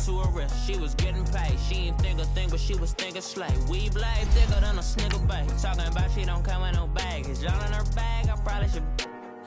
to her wrist. She was getting paid. She ain't think a thing, but she was thinking slay. We blade thicker than a snicker bag. Talking about she don't come with no baggage. All in her bag, I probably should.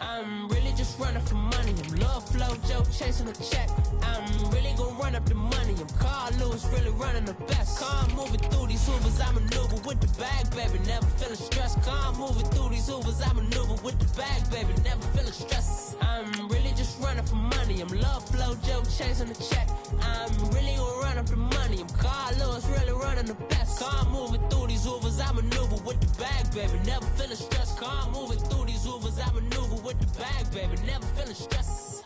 I'm really just running for money. I'm love flow, Joe chasing a check. I'm really gonna run up the money. I'm Carl Lewis, really running the best. Car moving through these Hoovers, I maneuver with the bag, baby. Never feeling stressed. Car moving through these Hoovers, I maneuver with the bag, baby. Never feeling stressed. I'm really just running for money. I'm love flow, Joe chasing a check. I'm really gonna run up the money. I'm Carl Lewis, really running the best. Car moving through these Hoovers, I maneuver with the bag, baby. Never feeling stressed. Car moving through these Hoovers, I maneuver with the bag, baby. Never feeling stressed.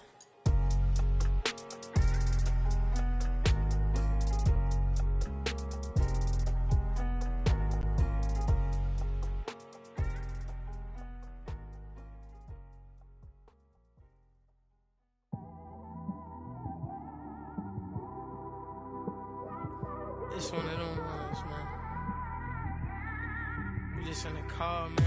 It's one of them ones, man. We just in the car, man.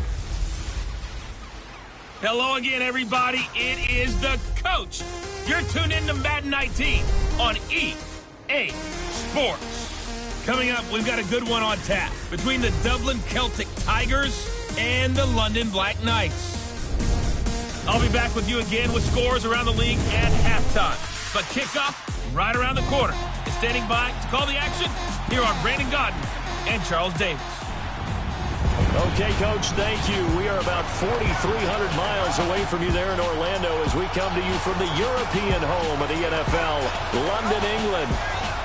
Hello again, everybody. It is the coach. You're tuned in to Madden 19 on EA Sports. Coming up, we've got a good one on tap between the Dublin Celtic Tigers and the London Black Knights. I'll be back with you again with scores around the league at halftime. But kickoff right around the corner. And standing by to call the action, here are Brandon Godden and Charles Davis. Okay, Coach, thank you. We are about 4,300 miles away from you there in Orlando as we come to you from the European home of the NFL, London, England.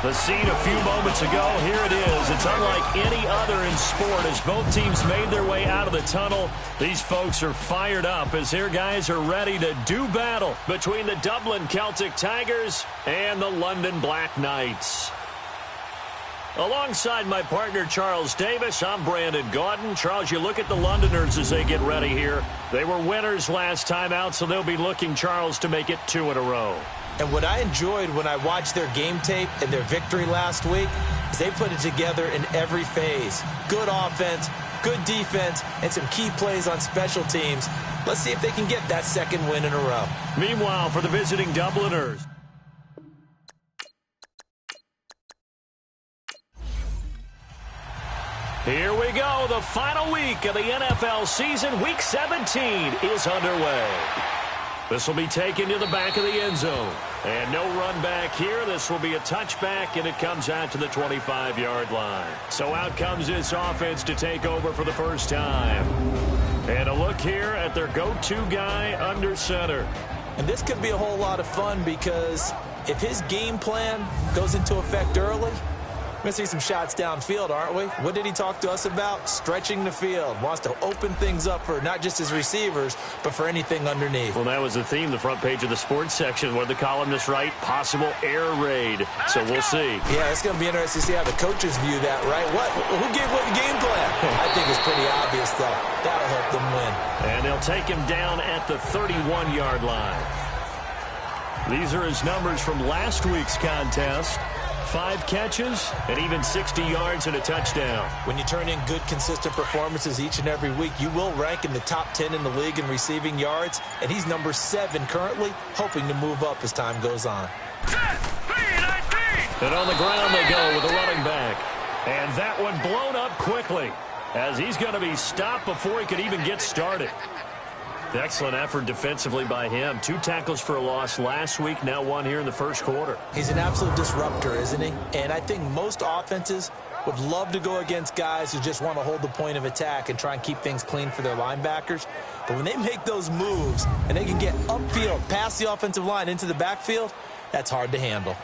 The scene a few moments ago, here it is. It's unlike any other in sport as both teams made their way out of the tunnel. These folks are fired up as their guys are ready to do battle between the Dublin Celtic Tigers and the London Black Knights. Alongside my partner, Charles Davis, I'm Brandon Gaudin. Charles, you look at the Londoners as they get ready here. They were winners last time out, so they'll be looking, Charles, to make it 2 in a row. And what I enjoyed when I watched their game tape and their victory last week is they put it together in every phase. Good offense, good defense, and some key plays on special teams. Let's see if they can get that second win in a row. Meanwhile, for the visiting Dubliners, here we go. The final week of the NFL season. Week 17 is underway. This will be taken to the back of the end zone. And no run back here. This will be a touchback, and it comes out to the 25-yard line. So out comes this offense to take over for the first time. And a look here at their go-to guy under center. And this could be a whole lot of fun because if his game plan goes into effect early, we're going to see some shots downfield, aren't we? What did he talk to us about? Stretching the field. Wants to open things up for not just his receivers, but for anything underneath. Well, that was the theme, the front page of the sports section. What did the columnist write? Possible air raid. So we'll see. Yeah, it's going to be interesting to see how the coaches view that, right? Who gave what game plan? I think it's pretty obvious, though. That'll help them win. And they'll take him down at the 31-yard line. These are his numbers from last week's contest. 5 catches and even 60 yards and a touchdown. When you turn in good, consistent performances each and every week, you will rank in the top 10 in the league in receiving yards, and he's number 7 currently, hoping to move up as time goes on. And on the ground they go with a running back. And that one blown up quickly as he's going to be stopped before he could even get started. Excellent effort defensively by him. 2 tackles for a loss last week, now 1 here in the first quarter. He's an absolute disruptor, isn't he? And I think most offenses would love to go against guys who just want to hold the point of attack and try and keep things clean for their linebackers. But when they make those moves and they can get upfield, past the offensive line into the backfield, that's hard to handle.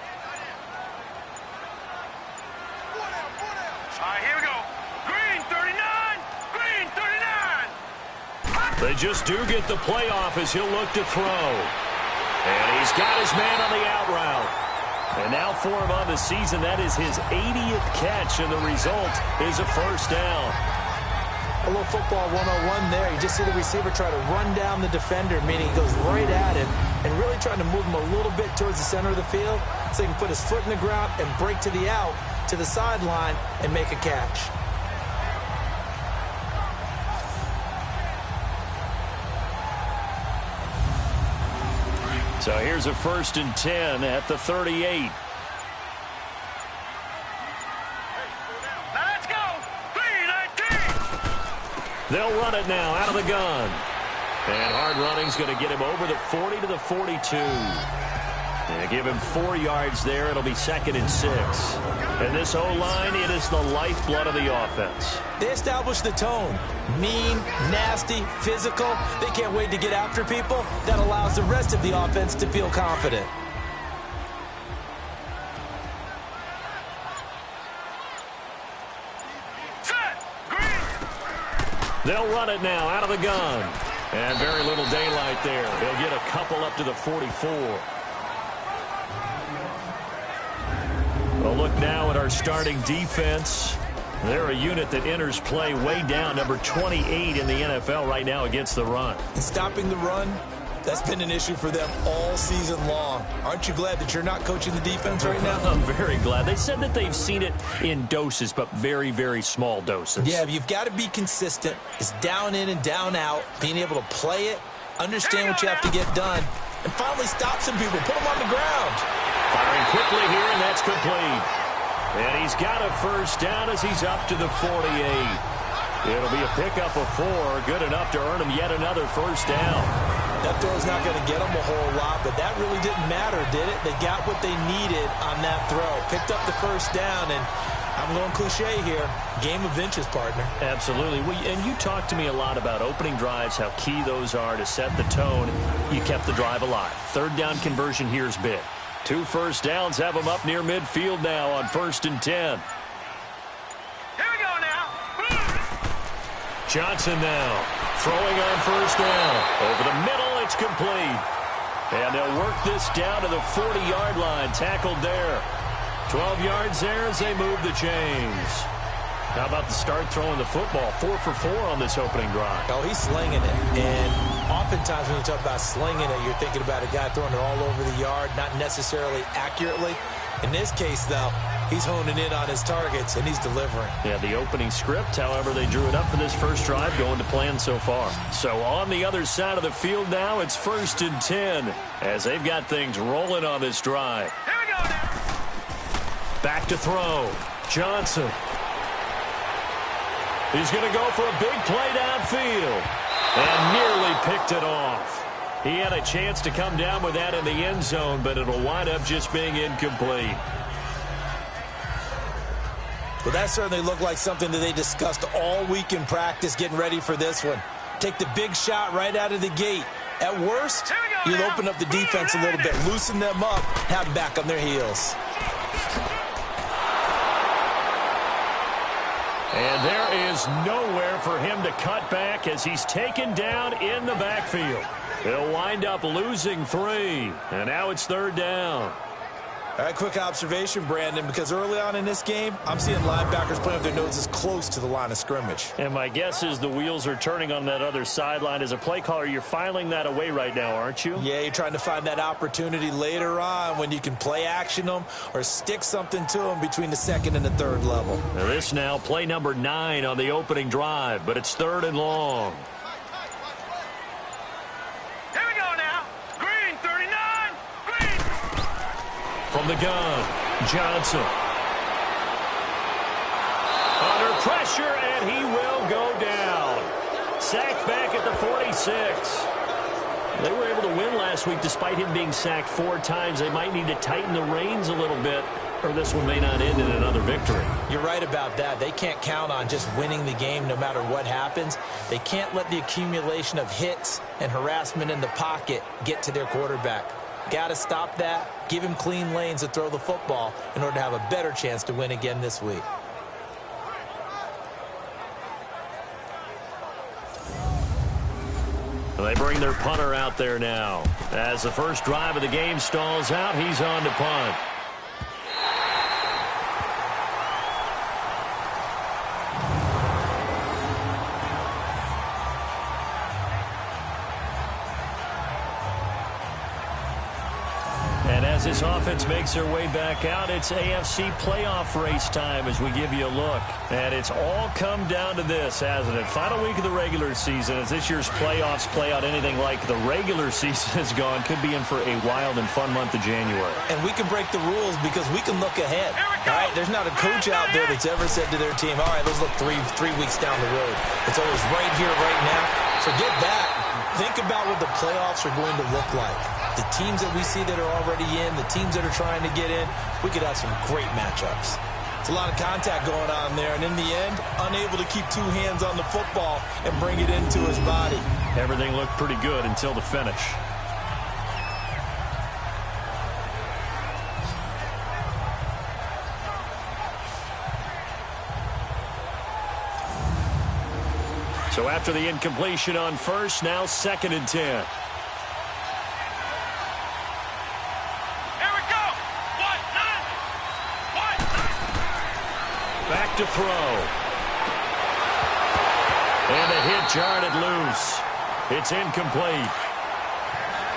They just do get the playoff as he'll look to throw. And he's got his man on the out route. And now for him on the season, that is his 80th catch, and the result is a first down. A little football 101 there. You just see the receiver try to run down the defender, meaning he goes right at him and really trying to move him a little bit towards the center of the field so he can put his foot in the ground and break to the out, to the sideline, and make a catch. So here's a 1st and 10 at the 38. They'll run it now out of the gun. And hard running's going to get him over the 40 to the 42. And give him 4 yards there. It'll be 2nd and 6. And this O-line, it is the lifeblood of the offense. They established the tone. Mean, nasty, physical. They can't wait to get after people. That allows the rest of the offense to feel confident. They'll run it now out of the gun. And very little daylight there. He'll get a couple up to the 44. Well, look now at our starting defense. They're a unit that enters play way down, number 28 in the NFL right now against the run. And stopping the run, that's been an issue for them all season long. Aren't you glad that you're not coaching the defense right now? I'm very glad. They said that they've seen it in doses, but very, very small doses. Yeah, you've got to be consistent. It's down in and down out, being able to play it, understand what you have to get done, and finally stop some people, put them on the ground. Firing quickly here, and that's complete. And he's got a first down as he's up to the 48. It'll be a pickup of 4, good enough to earn him yet another first down. That throw's not going to get them a whole lot, but that really didn't matter, did it? They got what they needed on that throw. Picked up the first down, and I'm going cliche here. Game of inches, partner. Absolutely. And you talked to me a lot about opening drives, how key those are to set the tone. You kept the drive alive. 3rd down conversion here is big. 2 first downs have them up near midfield now on 1st and 10. Here we go now. Johnson now throwing on first down. Over the middle, it's complete. And they'll work this down to the 40-yard line. Tackled there. 12 yards there as they move the chains. How about the start throwing the football? 4 for 4 on this opening drive. Oh, he's slinging it. And oftentimes when you talk about slinging it, you're thinking about a guy throwing it all over the yard, not necessarily accurately. In this case, though, he's honing in on his targets, and he's delivering. Yeah, the opening script, however, they drew it up for this first drive, going to plan so far. So on the other side of the field now, it's 1st and 10 as they've got things rolling on this drive. Here we go now. Back to throw. Johnson. He's going to go for a big play downfield and nearly picked it off. He had a chance to come down with that in the end zone, but it'll wind up just being incomplete. Well, that certainly looked like something that they discussed all week in practice getting ready for this one. Take the big shot right out of the gate. At worst, you'll open up the defense a little bit, loosen them up, have them back on their heels. And there is nowhere for him to cut back as he's taken down in the backfield. He'll wind up losing 3, and now it's 3rd down. All right, quick observation, Brandon, because early on in this game, I'm seeing linebackers playing with their noses close to the line of scrimmage. And my guess is the wheels are turning on that other sideline. As a play caller, you're filing that away right now, aren't you? Yeah, you're trying to find that opportunity later on when you can play action them or stick something to them between the 2nd and the 3rd level. Now this now, play number 9 on the opening drive, but it's 3rd and long. From the gun, Johnson. Under pressure, and he will go down. Sacked back at the 46. They were able to win last week despite him being sacked 4 times. They might need to tighten the reins a little bit, or this one may not end in another victory. You're right about that. They can't count on just winning the game no matter what happens. They can't let the accumulation of hits and harassment in the pocket get to their quarterback. Got to stop that, give him clean lanes to throw the football in order to have a better chance to win again this week. They bring their punter out there now. As the first drive of the game stalls out, he's on to punt. As this offense makes their way back out, it's AFC playoff race time as we give you a look. And it's all come down to this, hasn't it? Final week of the regular season. As this year's playoffs play out anything like the regular season has gone, could be in for a wild and fun month of January. And we can break the rules because we can look ahead. All right, there's not a coach out there that's ever said to their team, all right, let's look three weeks down the road. It's always right here, right now. Forget that. Think about what the playoffs are going to look like. The teams that we see that are already in, the teams that are trying to get in, we could have some great matchups. It's a lot of contact going on there, and in the end, unable to keep two hands on the football and bring it into his body. Everything looked pretty good until the finish. So after the incompletion on first, now 2nd and 10. Here we go. Back to throw. And a hit jarred it loose. It's incomplete.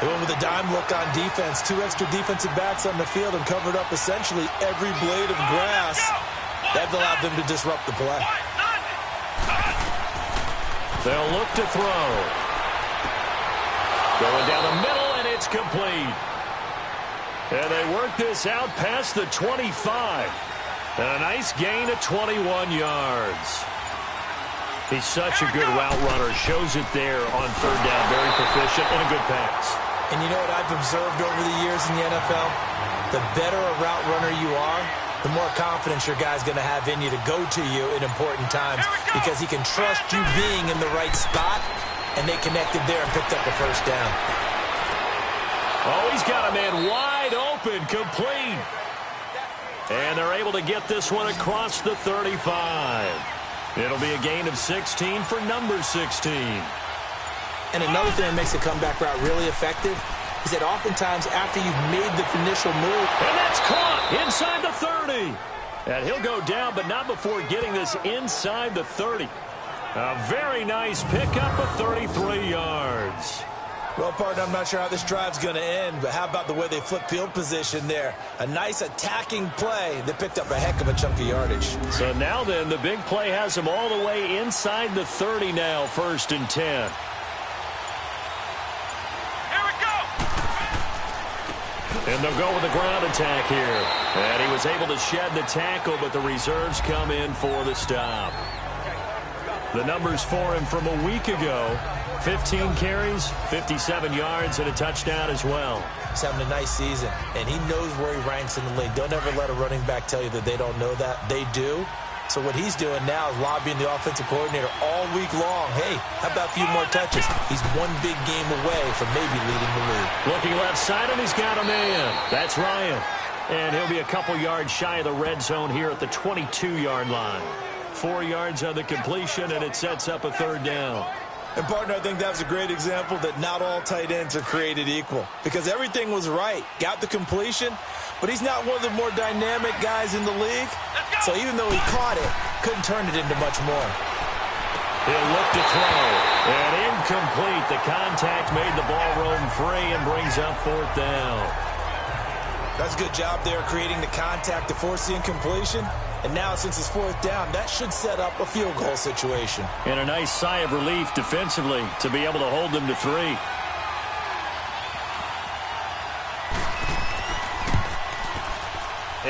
They went with a dime look on defense. 2 extra defensive backs on the field and covered up essentially every blade of grass. That allowed them to disrupt the play. They'll look to throw. Going down the middle, and it's complete. And they work this out past the 25. And a nice gain of 21 yards. He's such a good route runner. Shows it there on 3rd down. Very proficient and a good pass. And you know what I've observed over the years in the NFL? The better a route runner you are, the more confidence your guy's going to have in you to go to you in important times because he can trust you being in the right spot, and they connected there and picked up the 1st down. Oh, he's got a man wide open, complete. And they're able to get this one across the 35. It'll be a gain of 16 for number 16. And another thing that makes a comeback route really effective is that oftentimes after you've made the initial move. And that's caught inside the 30. And he'll go down, but not before getting this inside the 30. A very nice pickup of 33 yards. Well, partner, I'm not sure how this drive's going to end, but how about the way they flip field position there? A nice attacking play that picked up a heck of a chunk of yardage. So now then, the big play has them all the way inside the 30 now, 1st and 10. And they'll go with the ground attack here. And he was able to shed the tackle, but the reserves come in for the stop. The numbers for him from a week ago: 15 carries, 57 yards, and a touchdown as well. He's having a nice season, and he knows where he ranks in the league. Don't ever let a running back tell you that they don't know that. They do. So what he's doing now is lobbying the offensive coordinator all week long. Hey, how about a few more touches? He's one big game away from maybe leading the league. Looking left side, and he's got a man. That's Ryan. And he'll be a couple yards shy of the red zone here at the 22-yard line. 4 yards on the completion, and it sets up a 3rd down. And, partner, I think that's a great example that not all tight ends are created equal. Because everything was right. Got the completion, but he's not one of the more dynamic guys in the league. So even though he caught it, couldn't turn it into much more. He'll look to throw. And incomplete. The contact made the ball roam free and brings up 4th down. That's a good job there creating the contact to force the incompletion. And now, since it's 4th down, that should set up a field goal situation. And a nice sigh of relief defensively to be able to hold them to 3.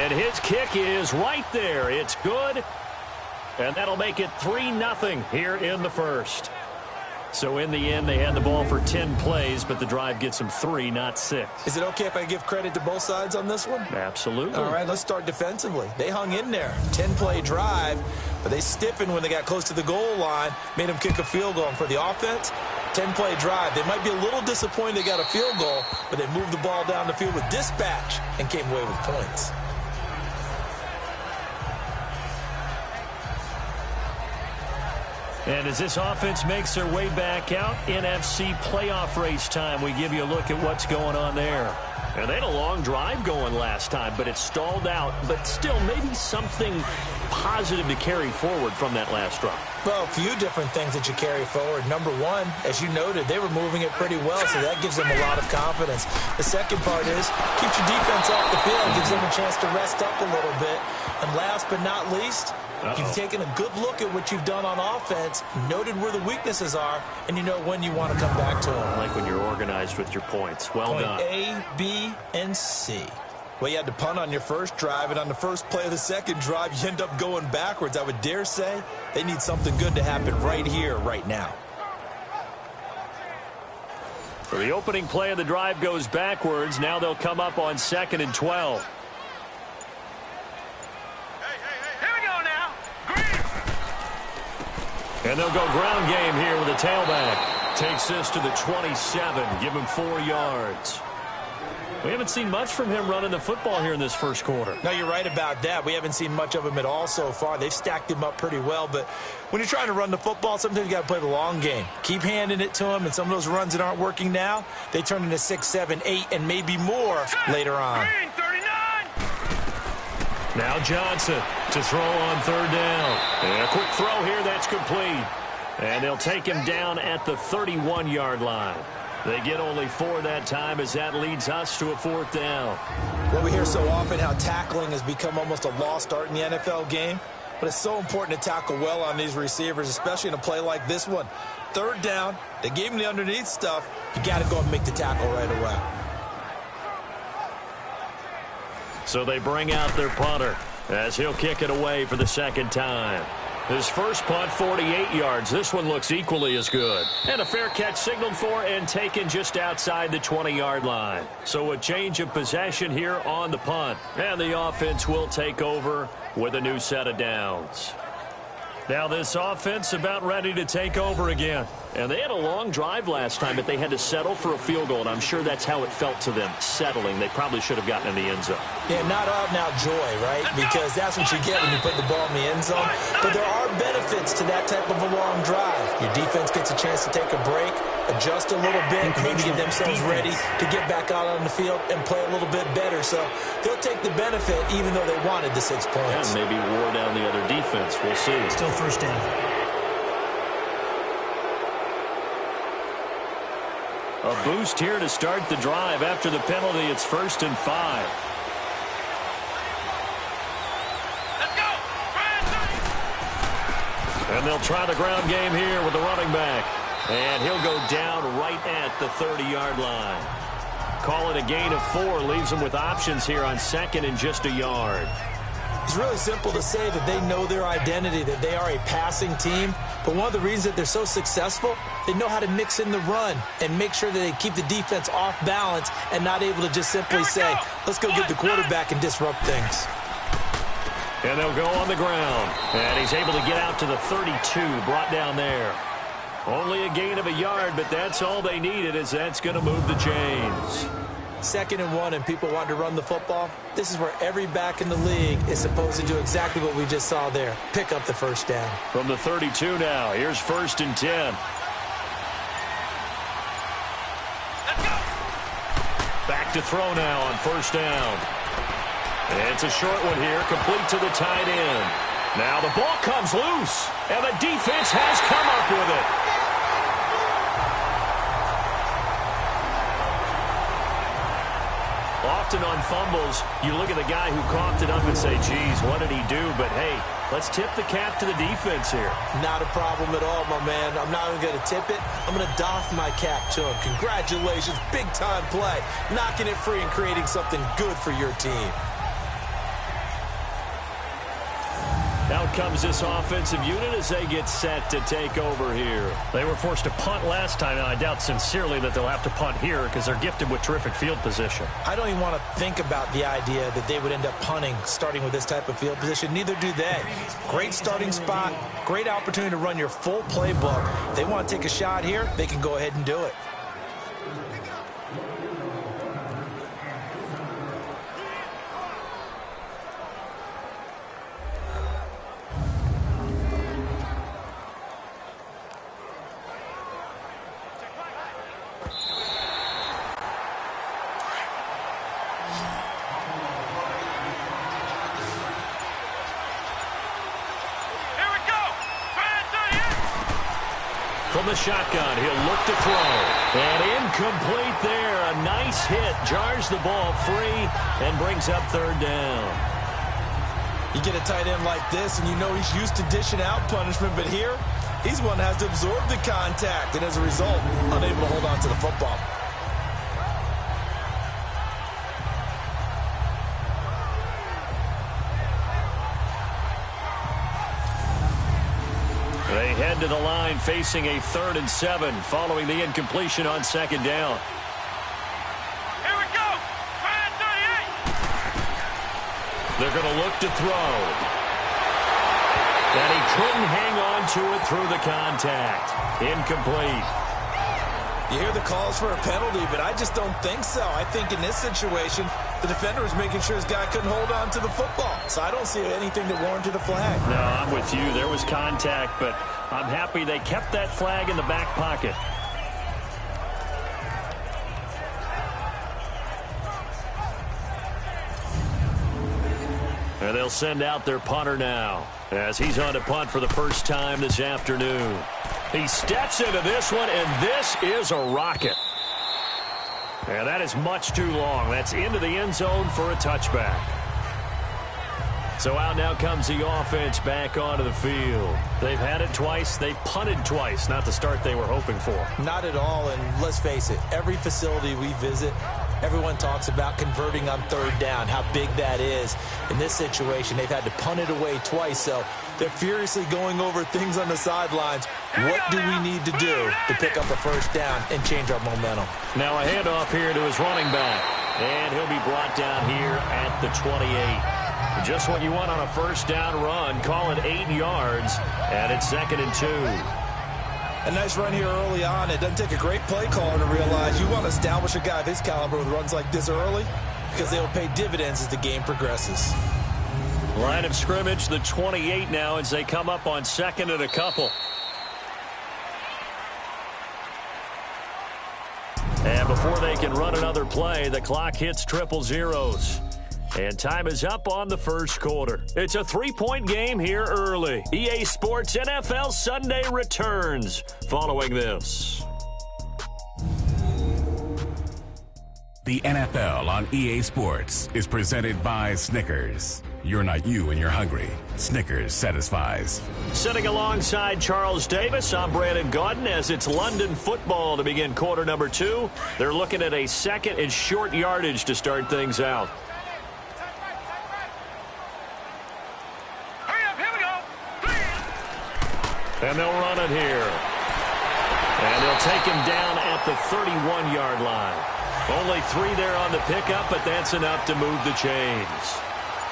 And his kick is right there. It's good. And that'll make it 3-0 here in the 1st. So in the end, they had the ball for 10 plays, but the drive gets them 3, not 6. Is it okay if I give credit to both sides on this one? Absolutely. All right, let's start defensively. They hung in there. 10-play drive, but they stiffened when they got close to the goal line, made them kick a field goal. And for the offense, 10-play drive. They might be a little disappointed they got a field goal, but they moved the ball down the field with dispatch and came away with points. And as this offense makes their way back out, NFC playoff race time, we give you a look at what's going on there. And they had a long drive going last time, but it stalled out. But still, maybe something positive to carry forward from that last drive. Well, a few different things that you carry forward. Number one, as you noted, they were moving it pretty well, so that gives them a lot of confidence. The second part is keeps your defense off the field, gives them a chance to rest up a little bit. And last but not least, you've taken a good look at what you've done on offense, noted where the weaknesses are, and you know when you want to come back to them. I like when you're organized with your points. Well done. Point A, B, and C. Well, you had to punt on your first drive, and on the first play of the second drive, you end up going backwards. I would dare say they need something good to happen right here, right now. For the opening play of the drive goes backwards. Now they'll come up on 2nd and 12. Here we go now. Green. And they'll go ground game here with a tailback. Takes this to the 27. Give him 4 yards. We haven't seen much from him running the football here in this first quarter. No, you're right about that. We haven't seen much of him at all so far. They've stacked him up pretty well, but when you're trying to run the football, sometimes you got to play the long game. Keep handing it to him, and some of those runs that aren't working now, they turn into 6, 7, 8, and maybe more later on. Green, 39. Now Johnson to throw on 3rd down. And a quick throw here, that's complete. And they'll take him down at the 31-yard line. They get only 4 that time as that leads us to a 4th down. Well, we hear so often how tackling has become almost a lost art in the NFL game, but it's so important to tackle well on these receivers, especially in a play like this one. 3rd down, they gave him the underneath stuff. You got to go and make the tackle right away. So they bring out their punter as he'll kick it away for the 2nd time. His first punt, 48 yards. This one looks equally as good. And a fair catch signaled for and taken just outside the 20-yard line. So a change of possession here on the punt. And the offense will take over with a new set of downs. Now this offense about ready to take over again. And they had a long drive last time, but they had to settle for a field goal, and I'm sure that's how it felt to them, settling. They probably should have gotten in the end zone. Yeah, not out-and-out joy, right? Because that's what you get when you put the ball in the end zone. But there are benefits to that type of a long drive. Your defense gets a chance to take a break, adjust a little bit, maybe get themselves ready to get back out on the field and play a little bit better. So they'll take the benefit even though they wanted the 6 points. And maybe wore down the other defense. We'll see. Still first down. A boost here to start the drive. After the penalty, it's 1st and 5. Let's go. And they'll try the ground game here with the running back. And he'll go down right at the 30-yard line. Call it a gain of 4. Leaves them with options here on 2nd and just a yard. It's really simple to say that they know their identity, that they are a passing team. But one of the reasons that they're so successful, they know how to mix in the run and make sure that they keep the defense off balance and not able to just simply say, let's go get the quarterback and disrupt things. And they'll go on the ground. And he's able to get out to the 32, brought down there. Only a gain of a yard, but that's all they needed, as that's going to move the chains. 2nd and 1 and people want to run the football. This is where every back in the league is supposed to do exactly what we just saw there. Pick up the 1st down. From the 32 now, here's 1st and 10. Let's go. Back to throw now on 1st down. It's a short one here, complete to the tight end. Now the ball comes loose, and the defense has come up with it. Often on fumbles, you look at the guy who coughed it up and say, geez, what did he do? But, hey, let's tip the cap to the defense here. Not a problem at all, my man. I'm not even going to tip it. I'm going to doff my cap to him. Congratulations, big-time play. Knocking it free and creating something good for your team. Out comes this offensive unit as they get set to take over here. They were forced to punt last time, and I doubt sincerely that they'll have to punt here because they're gifted with terrific field position. I don't even want to think about the idea that they would end up punting starting with this type of field position. Neither do they. Great starting spot, great opportunity to run your full playbook. If they want to take a shot here, they can go ahead and do it. from the shotgun. He'll look to throw. And incomplete there. A nice hit. Jars the ball free and brings up third down. You get a tight end like this, and you know he's used to dishing out punishment, but here, he's one that has to absorb the contact, and as a result, unable to hold on to the football. They head to the line facing a 3rd and 7 following the incompletion on 2nd down. Here we go. 38. They're going to look to throw. And he couldn't hang on to it through the contact. Incomplete. You hear the calls for a penalty, but I just don't think so. I think in this situation, the defender was making sure his guy couldn't hold on to the football. So I don't see anything that warranted a flag. No, I'm with you. There was contact, but I'm happy they kept that flag in the back pocket. And they'll send out their punter now as he's on to punt for the first time this afternoon. He steps into this one, and this is a rocket. And that is much too long. That's into the end zone for a touchback. So out now comes the offense back onto the field. They've had it twice. They've punted twice. Not the start they were hoping for. Not at all, and let's face it, every facility we visit, everyone talks about converting on 3rd down, how big that is. In this situation, they've had to punt it away twice, so they're furiously going over things on the sidelines. What do we need to do to pick up a 1st down and change our momentum? Now a handoff here to his running back, and he'll be brought down here at the 28. Just what you want on a 1st down run. Call it 8 yards, and it's 2nd and 2. A nice run here early on. It doesn't take a great play caller to realize you want to establish a guy of his caliber with runs like this early because they'll pay dividends as the game progresses. Line of scrimmage, the 28 now as they come up on 2nd and a couple. And before they can run another play, the clock hits triple zeros. And time is up on the 1st quarter. It's a 3-point game here early. EA Sports NFL Sunday returns following this. The NFL on EA Sports is presented by Snickers. You're not you and you're hungry. Snickers satisfies. Sitting alongside Charles Davis, I'm Brandon Gaudin as it's London football to begin quarter number 2. They're looking at a 2nd and short yardage to start things out. And they'll run it here. And they'll take him down at the 31-yard line. Only 3 there on the pickup, but that's enough to move the chains.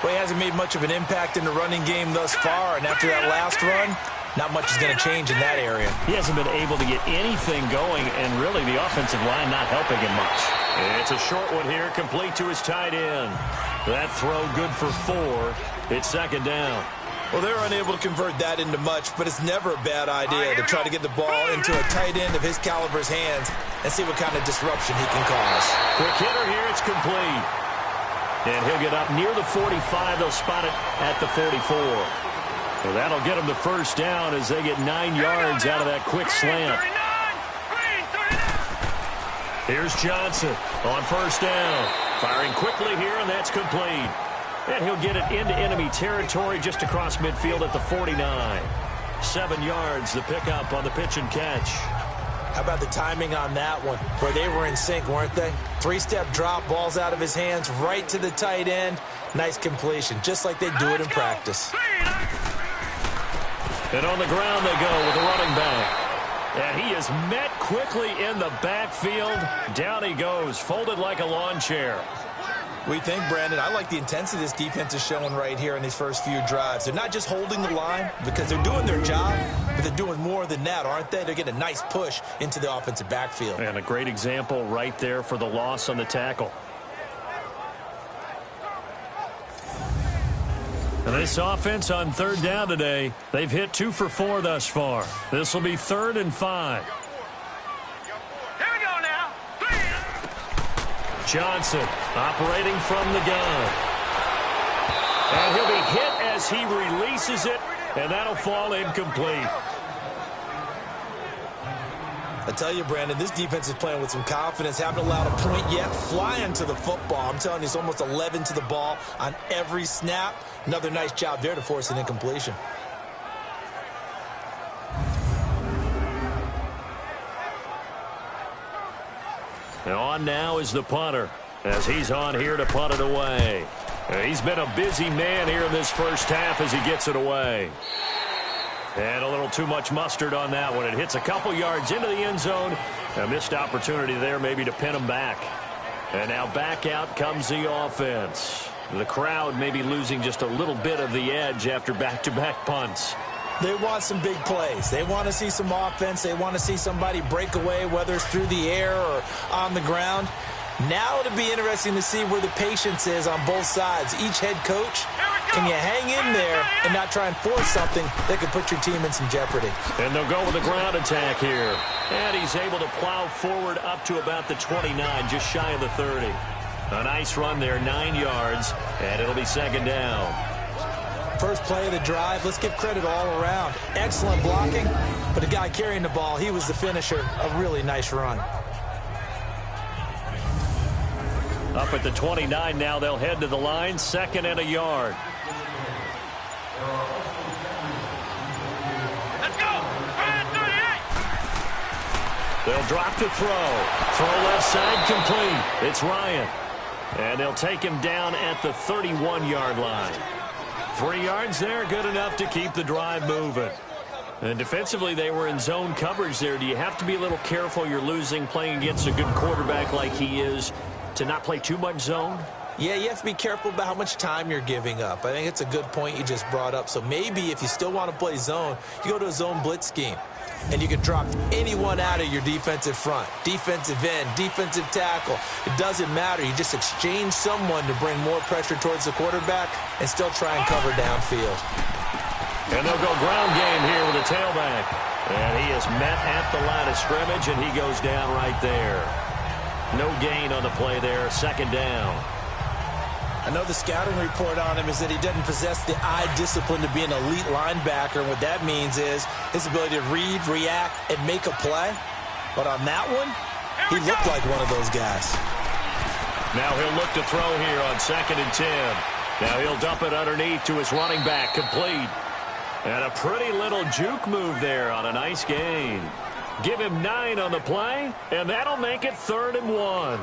Well, he hasn't made much of an impact in the running game thus far, and after that last run, not much is going to change in that area. He hasn't been able to get anything going, and really the offensive line not helping him much. It's a short one here, complete to his tight end. That throw good for 4. It's 2nd down. Well, they're unable to convert that into much, but it's never a bad idea to try to get the ball into a tight end of his caliber's hands and see what kind of disruption he can cause. Quick hitter here, it's complete. And he'll get up near the 45. They'll spot it at the 44. Well, that'll get them the 1st down as they get 9 yards out of that quick slant. Here's Johnson on 1st down. Firing quickly here, and that's complete. And he'll get it into enemy territory just across midfield at the 49. 7 yards, the pickup on the pitch and catch. How about the timing on that one, where they were in sync, weren't they? 3-step drop, balls out of his hands, right to the tight end. Nice completion, just like they do it in practice. And on the ground they go with the running back. And he is met quickly in the backfield. Down he goes, folded like a lawn chair. We think, Brandon, I like the intensity this defense is showing right here in these first few drives. They're not just holding the line because they're doing their job, but they're doing more than that, aren't they? They're getting a nice push into the offensive backfield. And a great example right there for the loss on the tackle. And this offense on 3rd down today, they've hit 2 for 4 thus far. This will be 3rd and 5. Johnson operating from the gun. And he'll be hit as he releases it, and that'll fall incomplete. I tell you, Brandon, this defense is playing with some confidence. Haven't allowed a point yet. Flying to the football. I'm telling you, it's almost 11 to the ball on every snap. Another nice job there to force an incompletion. And on now is the punter, as he's on here to punt it away. He's been a busy man here in this first half as he gets it away. And a little too much mustard on that one. It hits a couple yards into the end zone. A missed opportunity there maybe to pin him back. And now back out comes the offense. The crowd may be losing just a little bit of the edge after back-to-back punts. They want some big plays. They want to see some offense. They want to see somebody break away, whether it's through the air or on the ground. Now it'll be interesting to see where the patience is on both sides. Each head coach, can you hang in there and not try and force something that could put your team in some jeopardy? And they'll go with a ground attack here. And he's able to plow forward up to about the 29, just shy of the 30. A nice run there, 9 yards, and it'll be second down. First play of the drive, let's give credit all around. Excellent blocking, but the guy carrying the ball, he was the finisher. A really nice run. Up at the 29 now, they'll head to the line, 2nd and a yard. Let's go! 38! They'll drop to throw. Throw left side complete. It's Ryan. And they'll take him down at the 31-yard line. 3 yards there, good enough to keep the drive moving. And defensively, they were in zone coverage there. Do you have to be a little careful? You're losing, playing against a good quarterback like he is, to not play too much zone? Yeah, you have to be careful about how much time you're giving up. I think it's a good point you just brought up. So maybe if you still want to play zone, you go to a zone blitz scheme. And you can drop anyone out of your defensive front. Defensive end, defensive tackle. It doesn't matter. You just exchange someone to bring more pressure towards the quarterback and still try and cover downfield. And they'll go ground game here with a tailback. And he is met at the line of scrimmage, and he goes down right there. No gain on the play there, second down. I know the scouting report on him is that he doesn't possess the eye discipline to be an elite linebacker. And what that means is his ability to read, react, and make a play. But on that one, he looked like one of those guys. Now he'll look to throw here on 2nd and 10. Now he'll dump it underneath to his running back, complete. And a pretty little juke move there on a nice gain. Give him 9 on the play, and that'll make it 3rd and 1.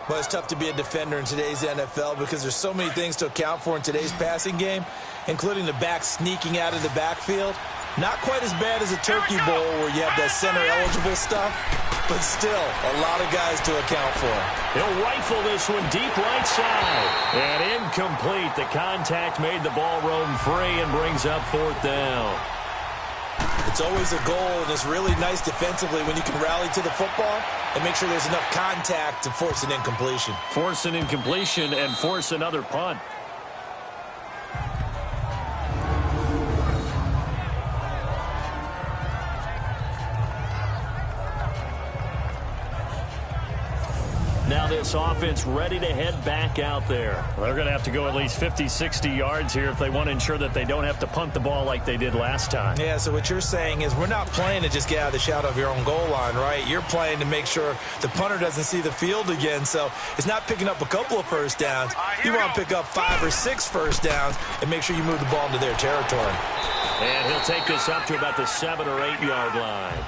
Well, it's tough to be a defender in today's NFL because there's so many things to account for in today's passing game, including the back sneaking out of the backfield. Not quite as bad as a turkey bowl where you have that center-eligible stuff, but still a lot of guys to account for. He'll rifle this one deep right side. And incomplete. The contact made the ball roam free and brings up 4th down. It's always a goal, and it's really nice defensively when you can rally to the football and make sure there's enough contact to force an incompletion. Force an incompletion and force another punt. Now this offense ready to head back out there. They're going to have to go at least 50, 60 yards here if they want to ensure that they don't have to punt the ball like they did last time. Yeah, so what you're saying is we're not playing to just get out of the shadow of your own goal line, right? You're playing to make sure the punter doesn't see the field again. So it's not picking up a couple of first downs. You want to pick up 5 or 6 first downs and make sure you move the ball into their territory. And he'll take this up to about the 7 or 8 yard line.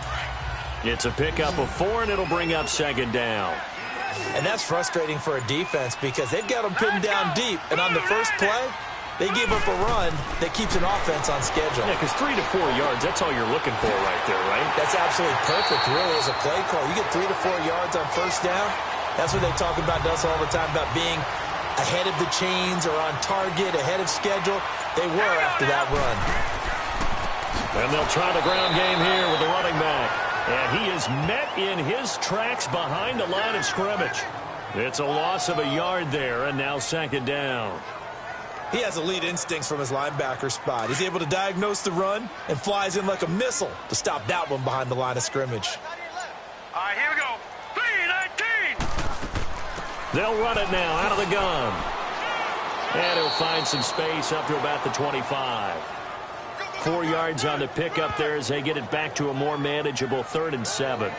It's a pickup of 4, and it'll bring up 2nd down. And that's frustrating for a defense because they've got them pinned down deep. And on the first play, they give up a run that keeps an offense on schedule. Yeah, because 3 to 4 yards, that's all you're looking for right there, right? That's absolutely perfect, really, as a play call. You get 3 to 4 yards on first down. That's what they talk about us all the time, about being ahead of the chains or on target, ahead of schedule. They were after that run. And they'll try the ground game here with the running back. And he is met in his tracks behind the line of scrimmage. It's a loss of a yard there, and now 2nd down. He has elite instincts from his linebacker spot. He's able to diagnose the run and flies in like a missile to stop that one behind the line of scrimmage. All right, here we go. 3-19. They'll run it now out of the gun. And he'll find some space up to about the 25. 4 yards on the pickup there as they get it back to a more manageable 3rd and 7.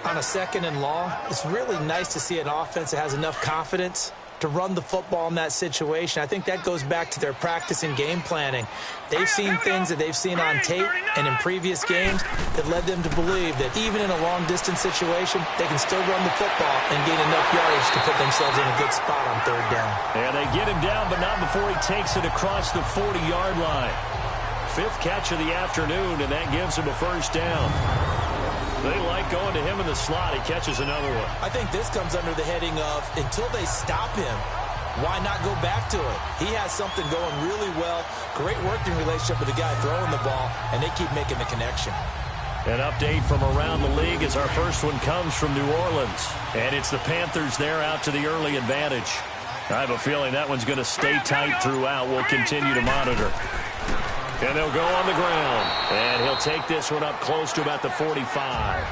On a 2nd and long, it's really nice to see an offense that has enough confidence to run the football in that situation. I think that goes back to their practice and game planning. They've seen things that they've seen on tape and in previous games that led them to believe that even in a long-distance situation, they can still run the football and gain enough yardage to put themselves in a good spot on 3rd down. And they get him down, but not before he takes it across the 40-yard line. 5th catch of the afternoon, and that gives him a 1st down. They like going to him in the slot. He catches another one. I think this comes under the heading of, until they stop him, why not go back to it? He has something going really well. Great working relationship with the guy throwing the ball, and they keep making the connection. An update from around the league as our first one comes from New Orleans. And it's the Panthers there out to the early advantage. I have a feeling that one's going to stay tight throughout. We'll continue to monitor. And they'll go on the ground. And he'll take this one up close to about the 45.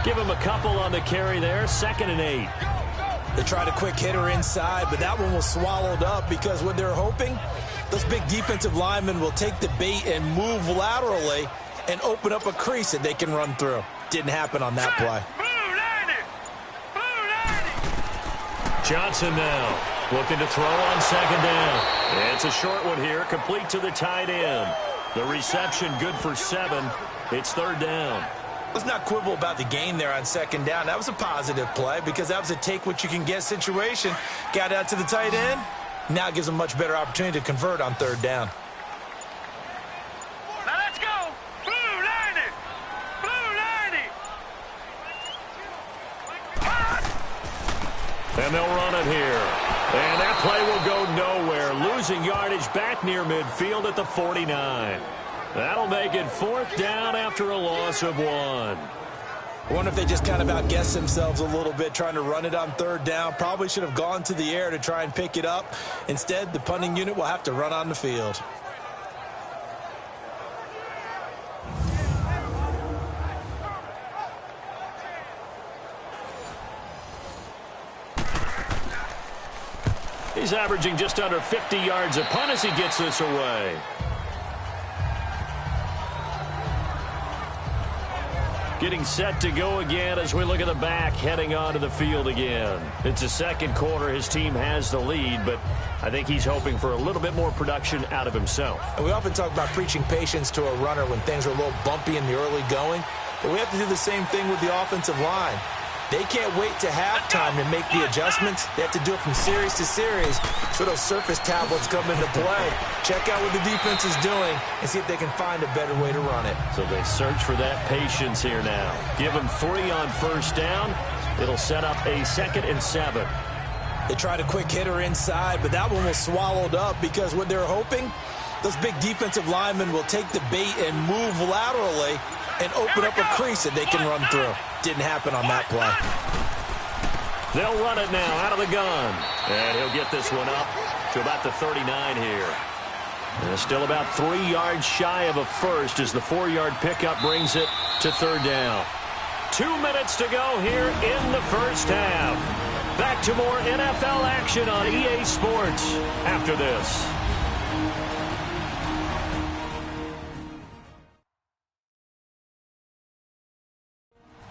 Give him a couple on the carry there. 2nd and 8. They tried a quick hitter inside, but that one was swallowed up because what they're hoping, those big defensive linemen will take the bait and move laterally and open up a crease that they can run through. Didn't happen on that play. Johnson now looking to throw on 2nd down. It's a short one here, complete to the tight end. The reception good for 7. It's 3rd down. Let's not quibble about the gain there on 2nd down. That was a positive play because that was a take-what-you-can-get situation. Got out to the tight end. Now it gives them a much better opportunity to convert on 3rd down. Now let's go. Blue 90. Blue 90. And they'll run it here. And that play will go nowhere. Losing yardage back near midfield at the 49. That'll make it 4th down after a loss of 1. I wonder if they just kind of outguessed themselves a little bit trying to run it on 3rd down. Probably should have gone to the air to try and pick it up. Instead, the punting unit will have to run on the field. He's averaging just under 50 yards a punt as he gets this away. Getting set to go again as we look at the back heading onto the field again. It's the 2nd quarter. His team has the lead, but I think he's hoping for a little bit more production out of himself. And we often talk about preaching patience to a runner when things are a little bumpy in the early going, but we have to do the same thing with the offensive line. They can't wait to halftime to make the adjustments. They have to do it from series to series so those surface tablets come into play. Check out what the defense is doing and see if they can find a better way to run it. So they search for that patience here now. Give them 3 on 1st down. It'll set up a 2nd and 7. They tried a quick hitter inside, but that one was swallowed up because what they're hoping, those big defensive linemen will take the bait and move laterally and open up a crease that they can run through. Didn't happen on that play. They'll run it now out of the gun. And he'll get this one up to about the 39 here. And still about 3 yards shy of a first as the 4-yard pickup brings it to 3rd down. 2 minutes to go here in the first half. Back to more NFL action on EA Sports after this.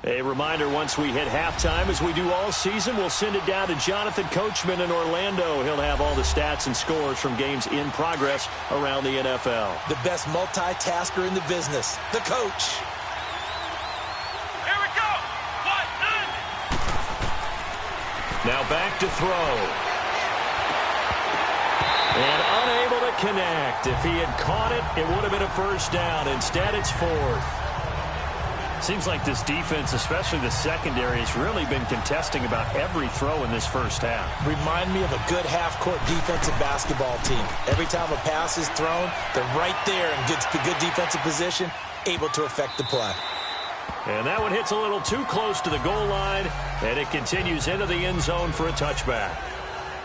A reminder, once we hit halftime, as we do all season, we'll send it down to Jonathan Coachman in Orlando. He'll have all the stats and scores from games in progress around the NFL. The best multitasker in the business, the coach. Here we go. 1-9. Now back to throw. And unable to connect. If he had caught it, it would have been a 1st down. Instead, it's 4th. Seems like this defense, especially the secondary, has really been contesting about every throw in this first half. Remind me of a good half-court defensive basketball team. Every time a pass is thrown, they're right there in good defensive position, able to affect the play. And that one hits a little too close to the goal line, and it continues into the end zone for a touchback.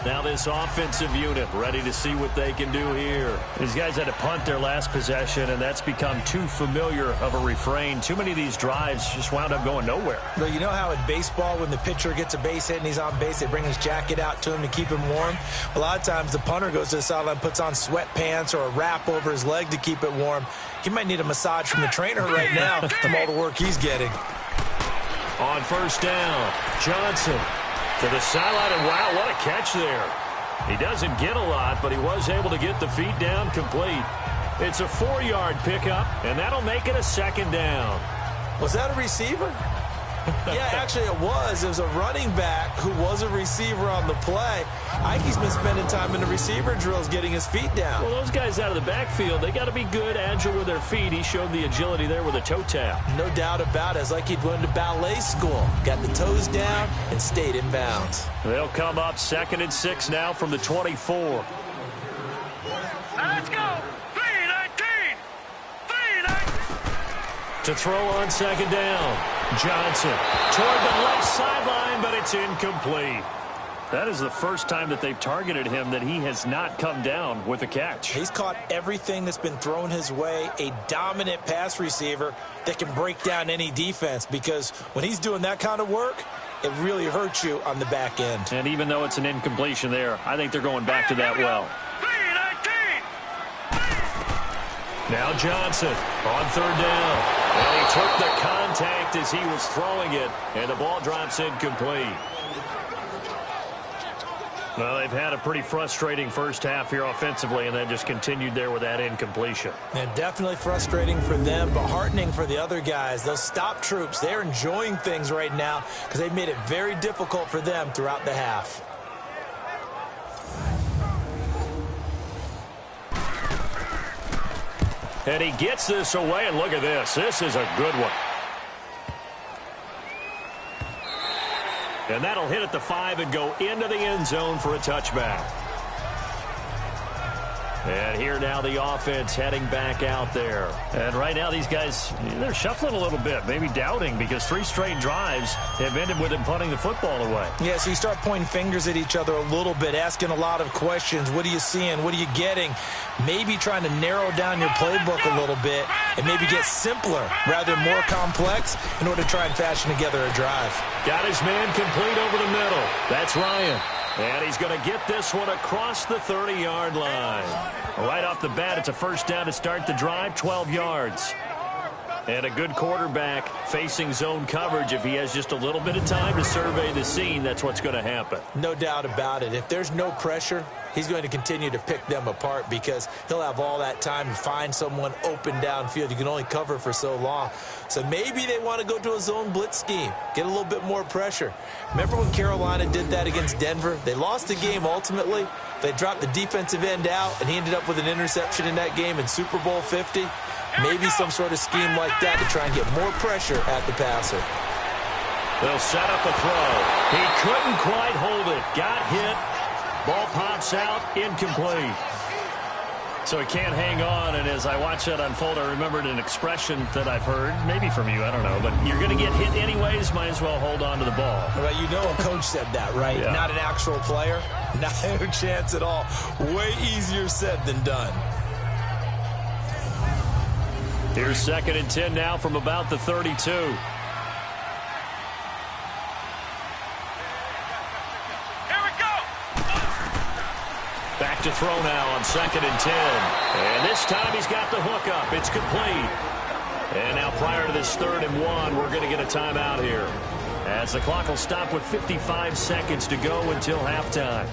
Now this offensive unit ready to see what they can do here. These guys had to punt their last possession, and that's become too familiar of a refrain. Too many of these drives just wound up going nowhere. Well, you know how in baseball when the pitcher gets a base hit and he's on base, they bring his jacket out to him to keep him warm? A lot of times the punter goes to the sideline, puts on sweatpants or a wrap over his leg to keep it warm. He might need a massage from the trainer right now from all the work he's getting. on first down. Johnson to the sideline, and wow, what a catch there. He doesn't get a lot, but he was able to get the feet down complete. It's a 4-yard pickup, and that'll make it a second down. Was that a receiver? Yeah, actually it was. It was a running back who was a receiver on the play. Ikey's been spending time in the receiver drills getting his feet down. Well, those guys out of the backfield, they got to be good, agile with their feet. He showed the agility there with a toe tap. No doubt about it. It's like he'd went to ballet school. Got the toes down and stayed in bounds. They'll come up 2nd and 6 now from the 24. Now let's go. 3-19. 3-19. To throw on 2nd down. Johnson toward the left sideline, but it's incomplete. That is the first time that they've targeted him that he has not come down with a catch. He's caught everything that's been thrown his way. A dominant pass receiver that can break down any defense, because when he's doing that kind of work, it really hurts you on the back end. And even though it's an incompletion there, I think they're going back to that well. 3-19. Now Johnson on 3rd down. And he took the contact as he was throwing it, and the ball drops incomplete. Well, they've had a pretty frustrating first half here offensively, and then just continued there with that incompletion. And definitely frustrating for them, but heartening for the other guys. Those stop troops, they're enjoying things right now because they've made it very difficult for them throughout the half. And he gets this away, and look at this. This is a good one. And that'll hit at the 5 and go into the end zone for a touchback. And here now the offense heading back out there. And right now these guys, they're shuffling a little bit, maybe doubting, because 3 straight drives have ended with them punting the football away. Yeah, so you start pointing fingers at each other a little bit, asking a lot of questions. What are you seeing? What are you getting? Maybe trying to narrow down your playbook a little bit and maybe get simpler rather than more complex in order to try and fashion together a drive. Got his man complete over the middle. That's Ryan. And he's going to get this one across the 30-yard line. Right off the bat, it's a first down to start the drive, 12 yards. And a good quarterback facing zone coverage. If he has just a little bit of time to survey the scene, that's what's going to happen. No doubt about it. If there's no pressure, he's going to continue to pick them apart because he'll have all that time to find someone open downfield. You can only cover for so long. So maybe they want to go to a zone blitz scheme, get a little bit more pressure. Remember when Carolina did that against Denver? They lost the game ultimately. They dropped the defensive end out, and he ended up with an interception in that game in Super Bowl 50. Maybe some sort of scheme like that to try and get more pressure at the passer. They'll set up a throw. He couldn't quite hold it. Got hit. Ball pops out. Incomplete. So he can't hang on, and as I watch that unfold, I remembered an expression that I've heard, maybe from you, I don't know, but you're going to get hit anyways, might as well hold on to the ball. Well, you know a coach said that, right? Yeah. Not an actual player. Not a chance at all. Way easier said than done. Here's 2nd and 10 now from about the 32. Back to throw now on 2nd and 10. And this time he's got the hook up. It's complete. And now prior to this 3rd and 1, we're going to get a timeout here, as the clock will stop with 55 seconds to go until halftime.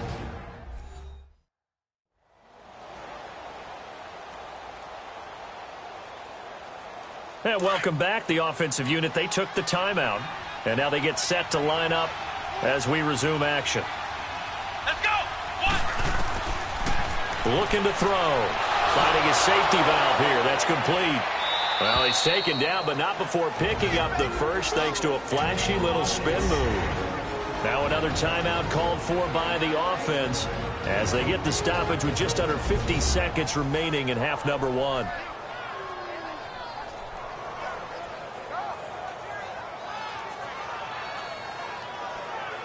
And welcome back. The offensive unit, they took the timeout. And now they get set to line up as we resume action. Let's go. Looking to throw. Finding his safety valve here. That's complete. Well, he's taken down, but not before picking up the first, thanks to a flashy little spin move. Now another timeout called for by the offense as they get the stoppage with just under 50 seconds remaining in half number 1.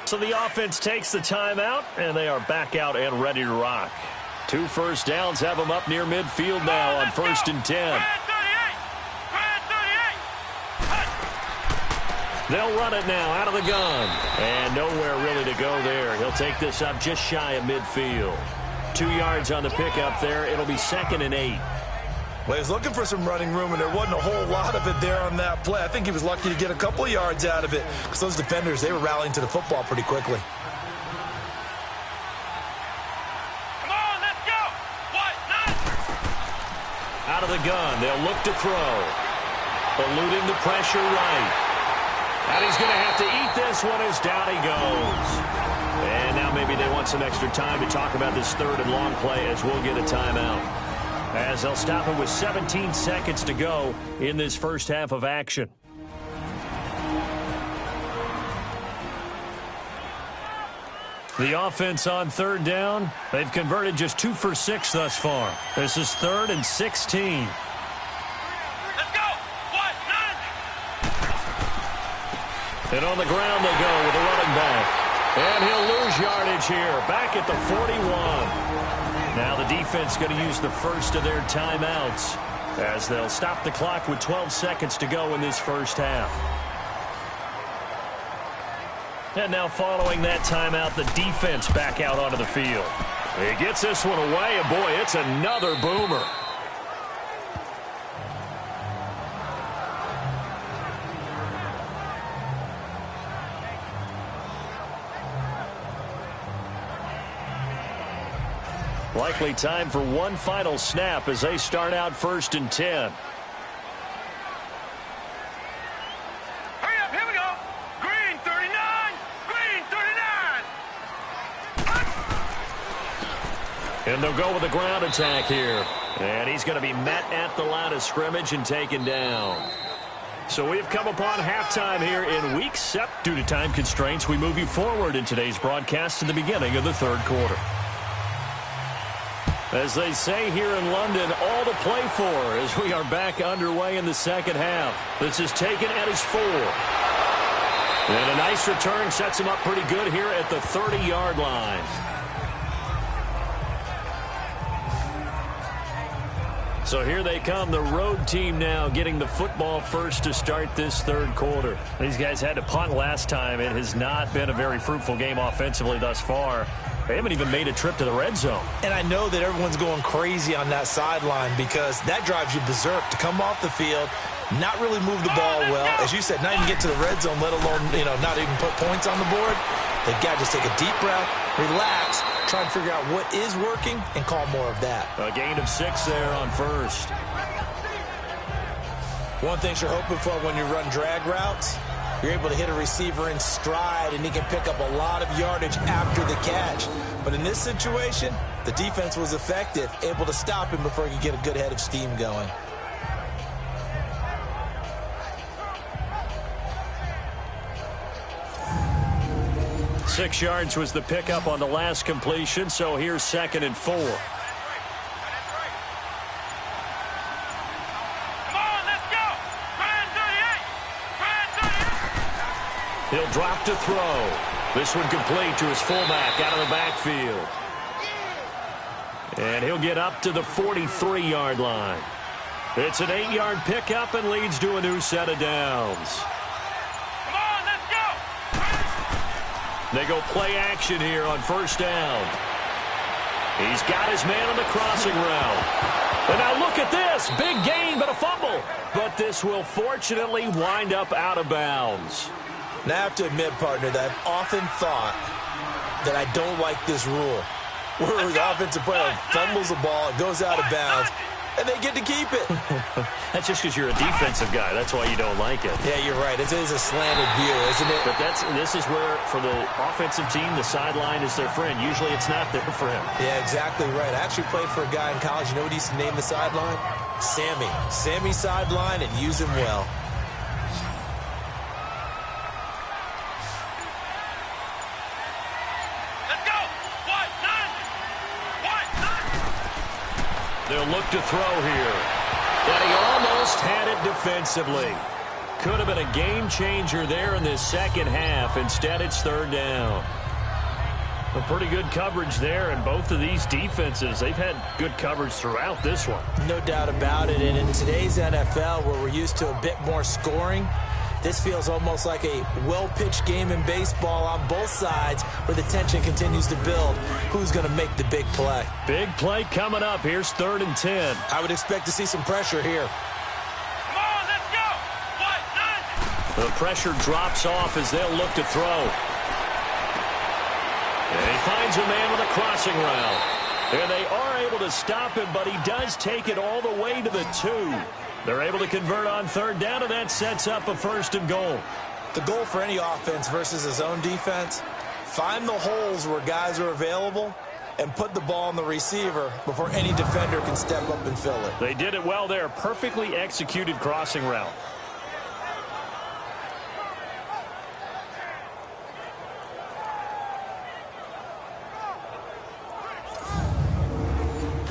So the offense takes the timeout, and they are back out and ready to rock. 2 first downs have them up near midfield now on 1st and 10. They'll run it now out of the gun. And nowhere really to go there. He'll take this up just shy of midfield. 2 yards on the pickup there. It'll be 2nd and 8. Well, he was looking for some running room, and there wasn't a whole lot of it there on that play. I think he was lucky to get a couple of yards out of it because those defenders, they were rallying to the football pretty quickly. Come on, let's go. What? Nine. Out of the gun, they'll look to throw. Eluding the pressure right. And he's going to have to eat this one as down he goes. And now maybe they want some extra time to talk about this third and long play as we'll get a timeout. As they'll stop it with 17 seconds to go in this first half of action. The offense on third down, they've converted just 2 for 6 thus far. This is 3rd and 16. Let's go. What? Nine. And on the ground they go with the running back. And he'll lose yardage here, back at the 41. Now the defense going to use the first of their timeouts as they'll stop the clock with 12 seconds to go in this first half. And now following that timeout, the defense back out onto the field. He gets this one away, and boy, it's another boomer. Likely time for one final snap as they start out 1st and 10. Hurry up, here we go. Green 39. Green 39. And they'll go with the ground attack here. And he's going to be met at the line of scrimmage and taken down. So we've come upon halftime here in week 7. Due to time constraints, we move you forward in today's broadcast to the beginning of the third quarter. As they say here in London, all to play for as we are back underway in the second half. This is taken at his 4. And a nice return sets him up pretty good here at the 30-yard line. So here they come, the road team now getting the football first to start this third quarter. These guys had to punt last time. It has not been a very fruitful game offensively thus far. They haven't even made a trip to the red zone. And I know that everyone's going crazy on that sideline because that drives you berserk to come off the field, not really move the ball well. As you said, not even get to the red zone, let alone, not even put points on the board. They've got to just take a deep breath, relax, try and figure out what is working, and call more of that. A gain of 6 there on first. One thing you're hoping for when you run drag routes, you're able to hit a receiver in stride, and he can pick up a lot of yardage after the catch. But in this situation, the defense was effective, able to stop him before he could get a good head of steam going. Six yards was the pickup on the last completion, so here's 2nd and 4. He'll drop to throw. This one complete to his fullback out of the backfield. And he'll get up to the 43-yard line. It's an 8-yard pickup and leads to a new set of downs. Come on, let's go. They go play action here on first down. He's got his man on the crossing route. And now look at this. Big gain, but a fumble. But this will fortunately wind up out of bounds. Now, I have to admit, partner, that I've often thought that I don't like this rule. Where the offensive player fumbles the ball, it goes out of bounds, and they get to keep it. That's just because you're a defensive guy. That's why you don't like it. Yeah, you're right. It is a slanted view, isn't it? But this is where, for the offensive team, the sideline is their friend. Usually it's not their friend. Yeah, exactly right. I actually played for a guy in college. You know what he used to name the sideline? Sammy. Sammy sideline, and use him well. They'll look to throw here. But he almost had it defensively. Could have been a game changer there in this second half. Instead, it's 3rd down. A pretty good coverage there, and both of these defenses, they've had good coverage throughout this one. No doubt about it. And in today's NFL, where we're used to a bit more scoring, This feels almost like a well-pitched game in baseball on both sides where the tension continues to build. Who's going to make the big play? Big play coming up. Here's 3rd and 10. I would expect to see some pressure here. Come on, let's go. The pressure drops off as they'll look to throw. And he finds a man with a crossing route. And they are able to stop him, but he does take it all the way to the 2. They're able to convert on 3rd down, and that sets up a 1st and goal. The goal for any offense versus his own defense, find the holes where guys are available and put the ball on the receiver before any defender can step up and fill it. They did it well there. Perfectly executed crossing route.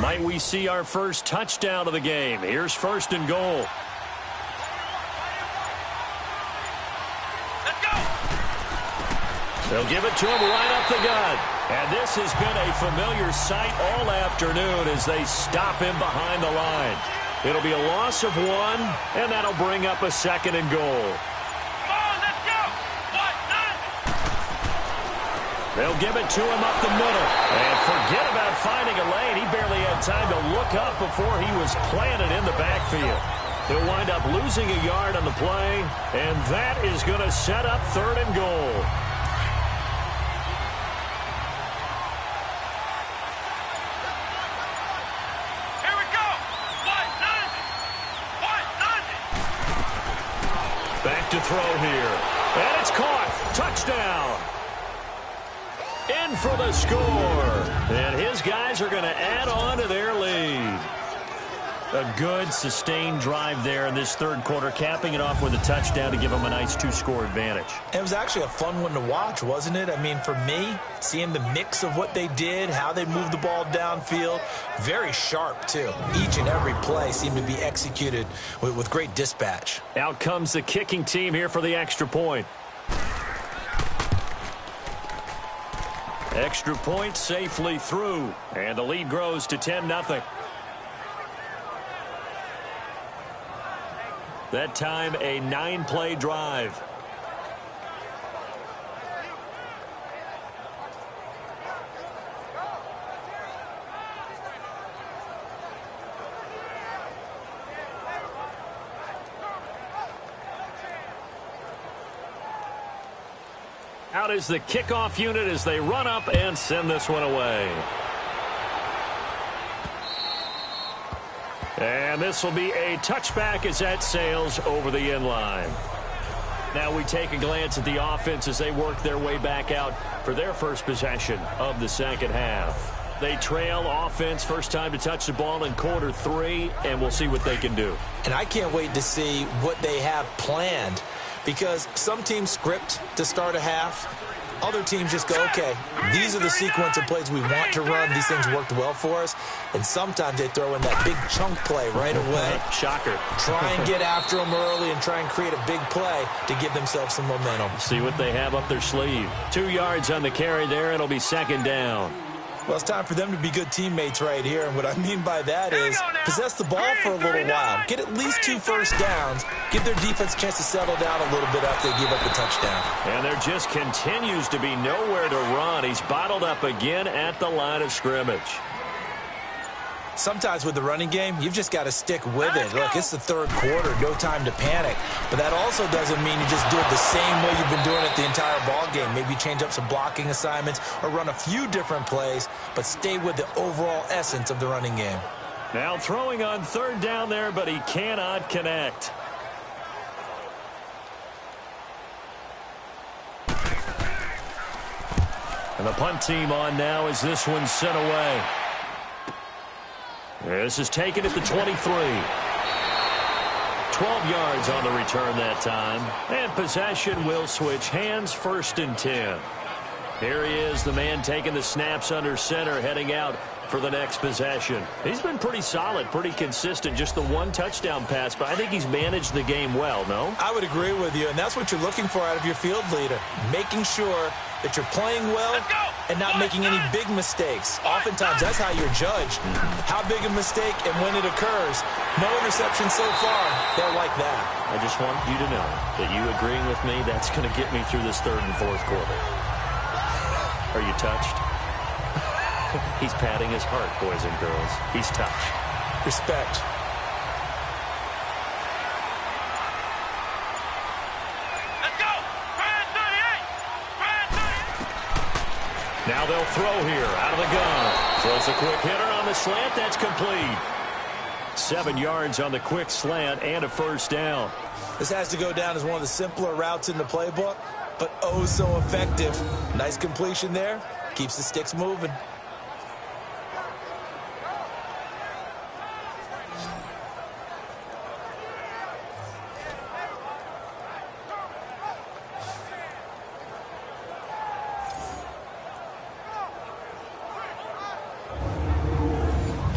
Might we see our first touchdown of the game? Here's 1st and goal. Let's go. They'll give it to him right up the gut. And this has been a familiar sight all afternoon as they stop him behind the line. It'll be a loss of 1, and that'll bring up a 2nd and goal. Come on, let's go. They'll give it to him up the middle. And forget about finding a lane. He barely had time to look up before he was planted in the backfield. He'll wind up losing a yard on the play, and that is going to set up 3rd and goal. Here we go. Back to throw here. And it's caught. Touchdown. In for the score. And his guys are going to add on to their lead. A good, sustained drive there in this 3rd quarter, capping it off with a touchdown to give them a nice 2-score advantage. It was actually a fun one to watch, wasn't it? I mean, for me, seeing the mix of what they did, how they moved the ball downfield, very sharp, too. Each and every play seemed to be executed with great dispatch. Out comes the kicking team here for the extra point. Extra point safely through, and the lead grows to 10-0. That time, a 9-play drive. Out is the kickoff unit as they run up and send this one away. And this will be a touchback as that sails over the end line. Now we take a glance at the offense as they work their way back out for their first possession of the 2nd half. They trail offense, first time to touch the ball in quarter 3, and we'll see what they can do. And I can't wait to see what they have planned, because some teams script to start a half. Other teams just go, okay, these are the sequence of plays we want to run. These things worked well for us. And sometimes they throw in that big chunk play right away. Shocker. Try and get after them early and try and create a big play to give themselves some momentum. See what they have up their sleeve. 2 yards on the carry there. It'll be 2nd down. Well, it's time for them to be good teammates right here. And what I mean by that is possess the ball for a little while. Get at least 2 first downs. Give their defense a chance to settle down a little bit after they give up the touchdown. And there just continues to be nowhere to run. He's bottled up again at the line of scrimmage. Sometimes with the running game, you've just got to stick with it. Look, it's the 3rd quarter, no time to panic. But that also doesn't mean you just do it the same way you've been doing it the entire ball game. Maybe change up some blocking assignments or run a few different plays, but stay with the overall essence of the running game. Now throwing on 3rd down there, but he cannot connect. And the punt team on now as this one's sent away. This is taken at the 23. 12 yards on the return that time. And possession will switch hands, 1st and 10. Here he is, the man taking the snaps under center, heading out for the next possession. He's been pretty solid, pretty consistent, just the 1 touchdown pass, but I think he's managed the game well, no? I would agree with you, and that's what you're looking for out of your field leader, making sure that you're playing well and not making any big mistakes. Oftentimes, that's how you're judged. How big a mistake and when it occurs. No interception so far. They're like that. I just want you to know that you agreeing with me, that's going to get me through this third and fourth quarter. Are you touched? He's patting his heart, boys and girls. He's touched. Respect. Now they'll throw here out of the gun. Throws a quick hitter on the slant. That's complete. 7 yards on the quick slant and a first down. This has to go down as one of the simpler routes in the playbook, but oh so effective. Nice completion there. Keeps the sticks moving.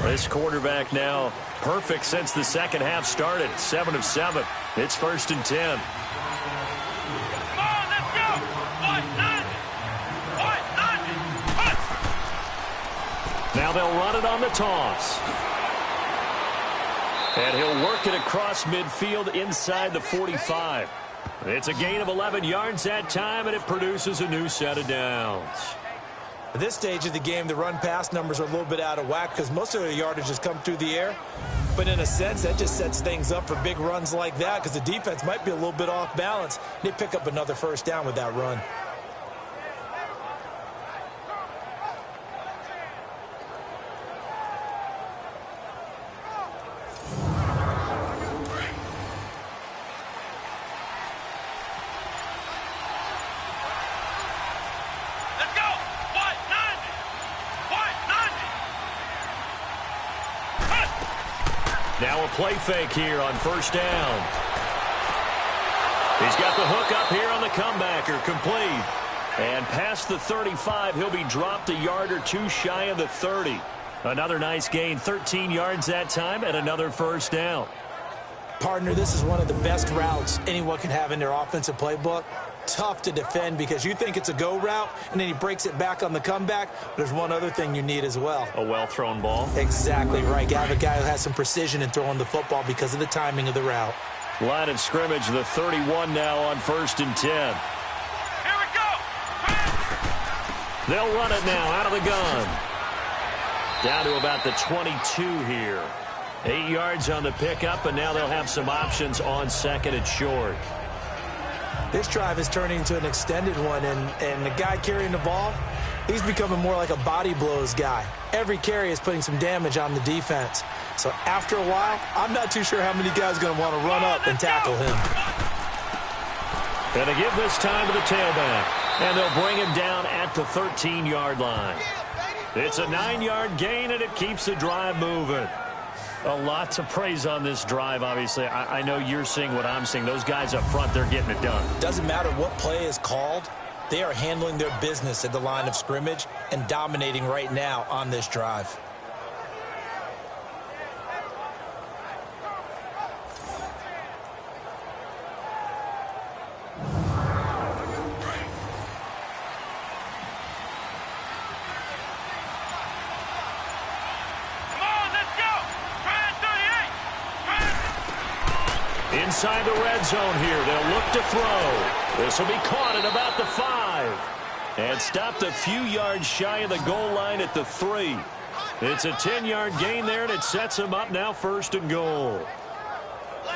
This quarterback now perfect since the second half started. 7 of 7. It's 1st and 10. Now they'll run it on the toss. And he'll work it across midfield inside the 45. It's a gain of 11 yards that time, and it produces a new set of downs. At this stage of the game, the run-pass numbers are a little bit out of whack because most of the yardage has come through the air. But in a sense, that just sets things up for big runs like that because the defense might be a little bit off balance. They pick up another first down with that run. Now a play fake here on first down. He's got the hook up here on the comebacker, complete. And past the 35, he'll be dropped a yard or two shy of the 30. Another nice gain, 13 yards that time, and another first down. Partner, this is one of the best routes anyone can have in their offensive playbook. Tough to defend because you think it's a go route, and then he breaks it back on the comeback. There's one other thing you need as well. A well-thrown ball. Exactly right. You have a guy who has some precision in throwing the football because of the timing of the route. Line of scrimmage, the 31 now on 1st and 10. Here we go! They'll run it now out of the gun. Down to about the 22 here. 8 yards on the pickup, and now they'll have some options on second and short. This drive is turning into an extended one, and the guy carrying the ball, he's becoming more like a body blows guy. Every carry is putting some damage on the defense. So after a while, I'm not too sure how many guys are going to want to run up and tackle him. Going to give this time to the tailback, and they'll bring him down at the 13-yard line. It's a 9-yard gain, and it keeps the drive moving. A lot to praise on this drive, obviously. I know you're seeing what I'm seeing. Those guys up front, they're getting it done. Doesn't matter what play is called. They are handling their business at the line of scrimmage and dominating right now on this drive. Inside the red zone here, they'll look to throw. This will be caught at about the 5. And stopped a few yards shy of the goal line at the 3. It's a 10-yard gain there, and it sets them up now 1st and goal.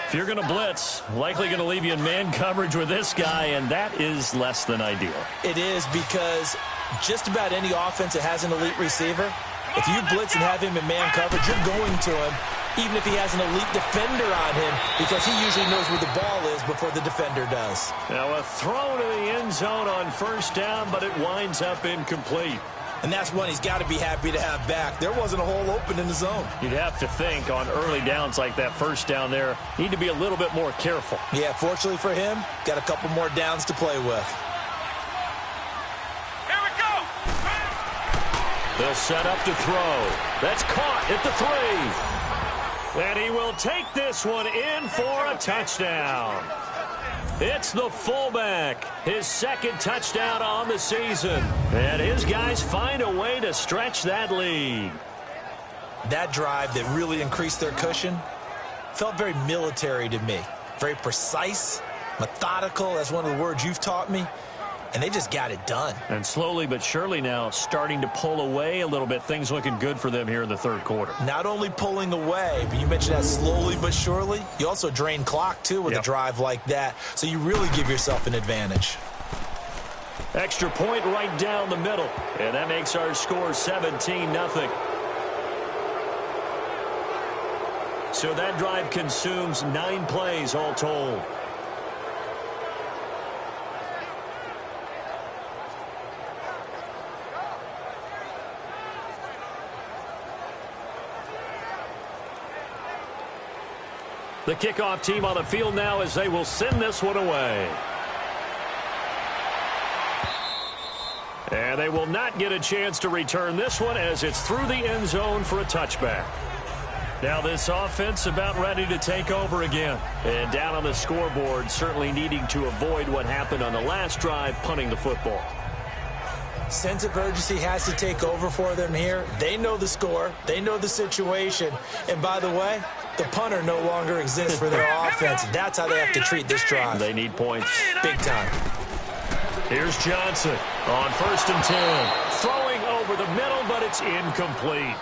If you're going to blitz, likely going to leave you in man coverage with this guy, and that is less than ideal. It is because just about any offense that has an elite receiver, if you blitz and have him in man coverage, you're going to him, even if he has an elite defender on him, because he usually knows where the ball is before the defender does. Now a throw to the end zone on first down, but it winds up incomplete. And that's one he's got to be happy to have back. There wasn't a hole open in the zone. You'd have to think on early downs like that first down there, need to be a little bit more careful. Yeah, fortunately for him, got a couple more downs to play with. Here we go! They'll set up to throw. That's caught at the 3. And he will take this one in for a touchdown. It's the fullback, his second touchdown on the season. And his guys find a way to stretch that lead. That drive that really increased their cushion felt very military to me. Very precise, methodical, that's one of the words you've taught me. And they just got it done. And slowly but surely now starting to pull away a little bit. Things looking good for them here in the third quarter. Not only pulling away, but you mentioned that slowly but surely. You also drain clock, too, with a drive like that. So you really give yourself an advantage. Extra point right down the middle. And that makes our score 17-0. So that drive consumes 9 plays all told. The kickoff team on the field now as they will send this one away. And they will not get a chance to return this one as it's through the end zone for a touchback. Now this offense about ready to take over again. And down on the scoreboard, certainly needing to avoid what happened on the last drive, punting the football. Sense of urgency has to take over for them here. They know the score. They know the situation. And by the way, the punter no longer exists for their offense. That's how they have to treat this drive. They need points. Big time. Here's Johnson on 1st and 10. Throwing over the middle, but it's incomplete.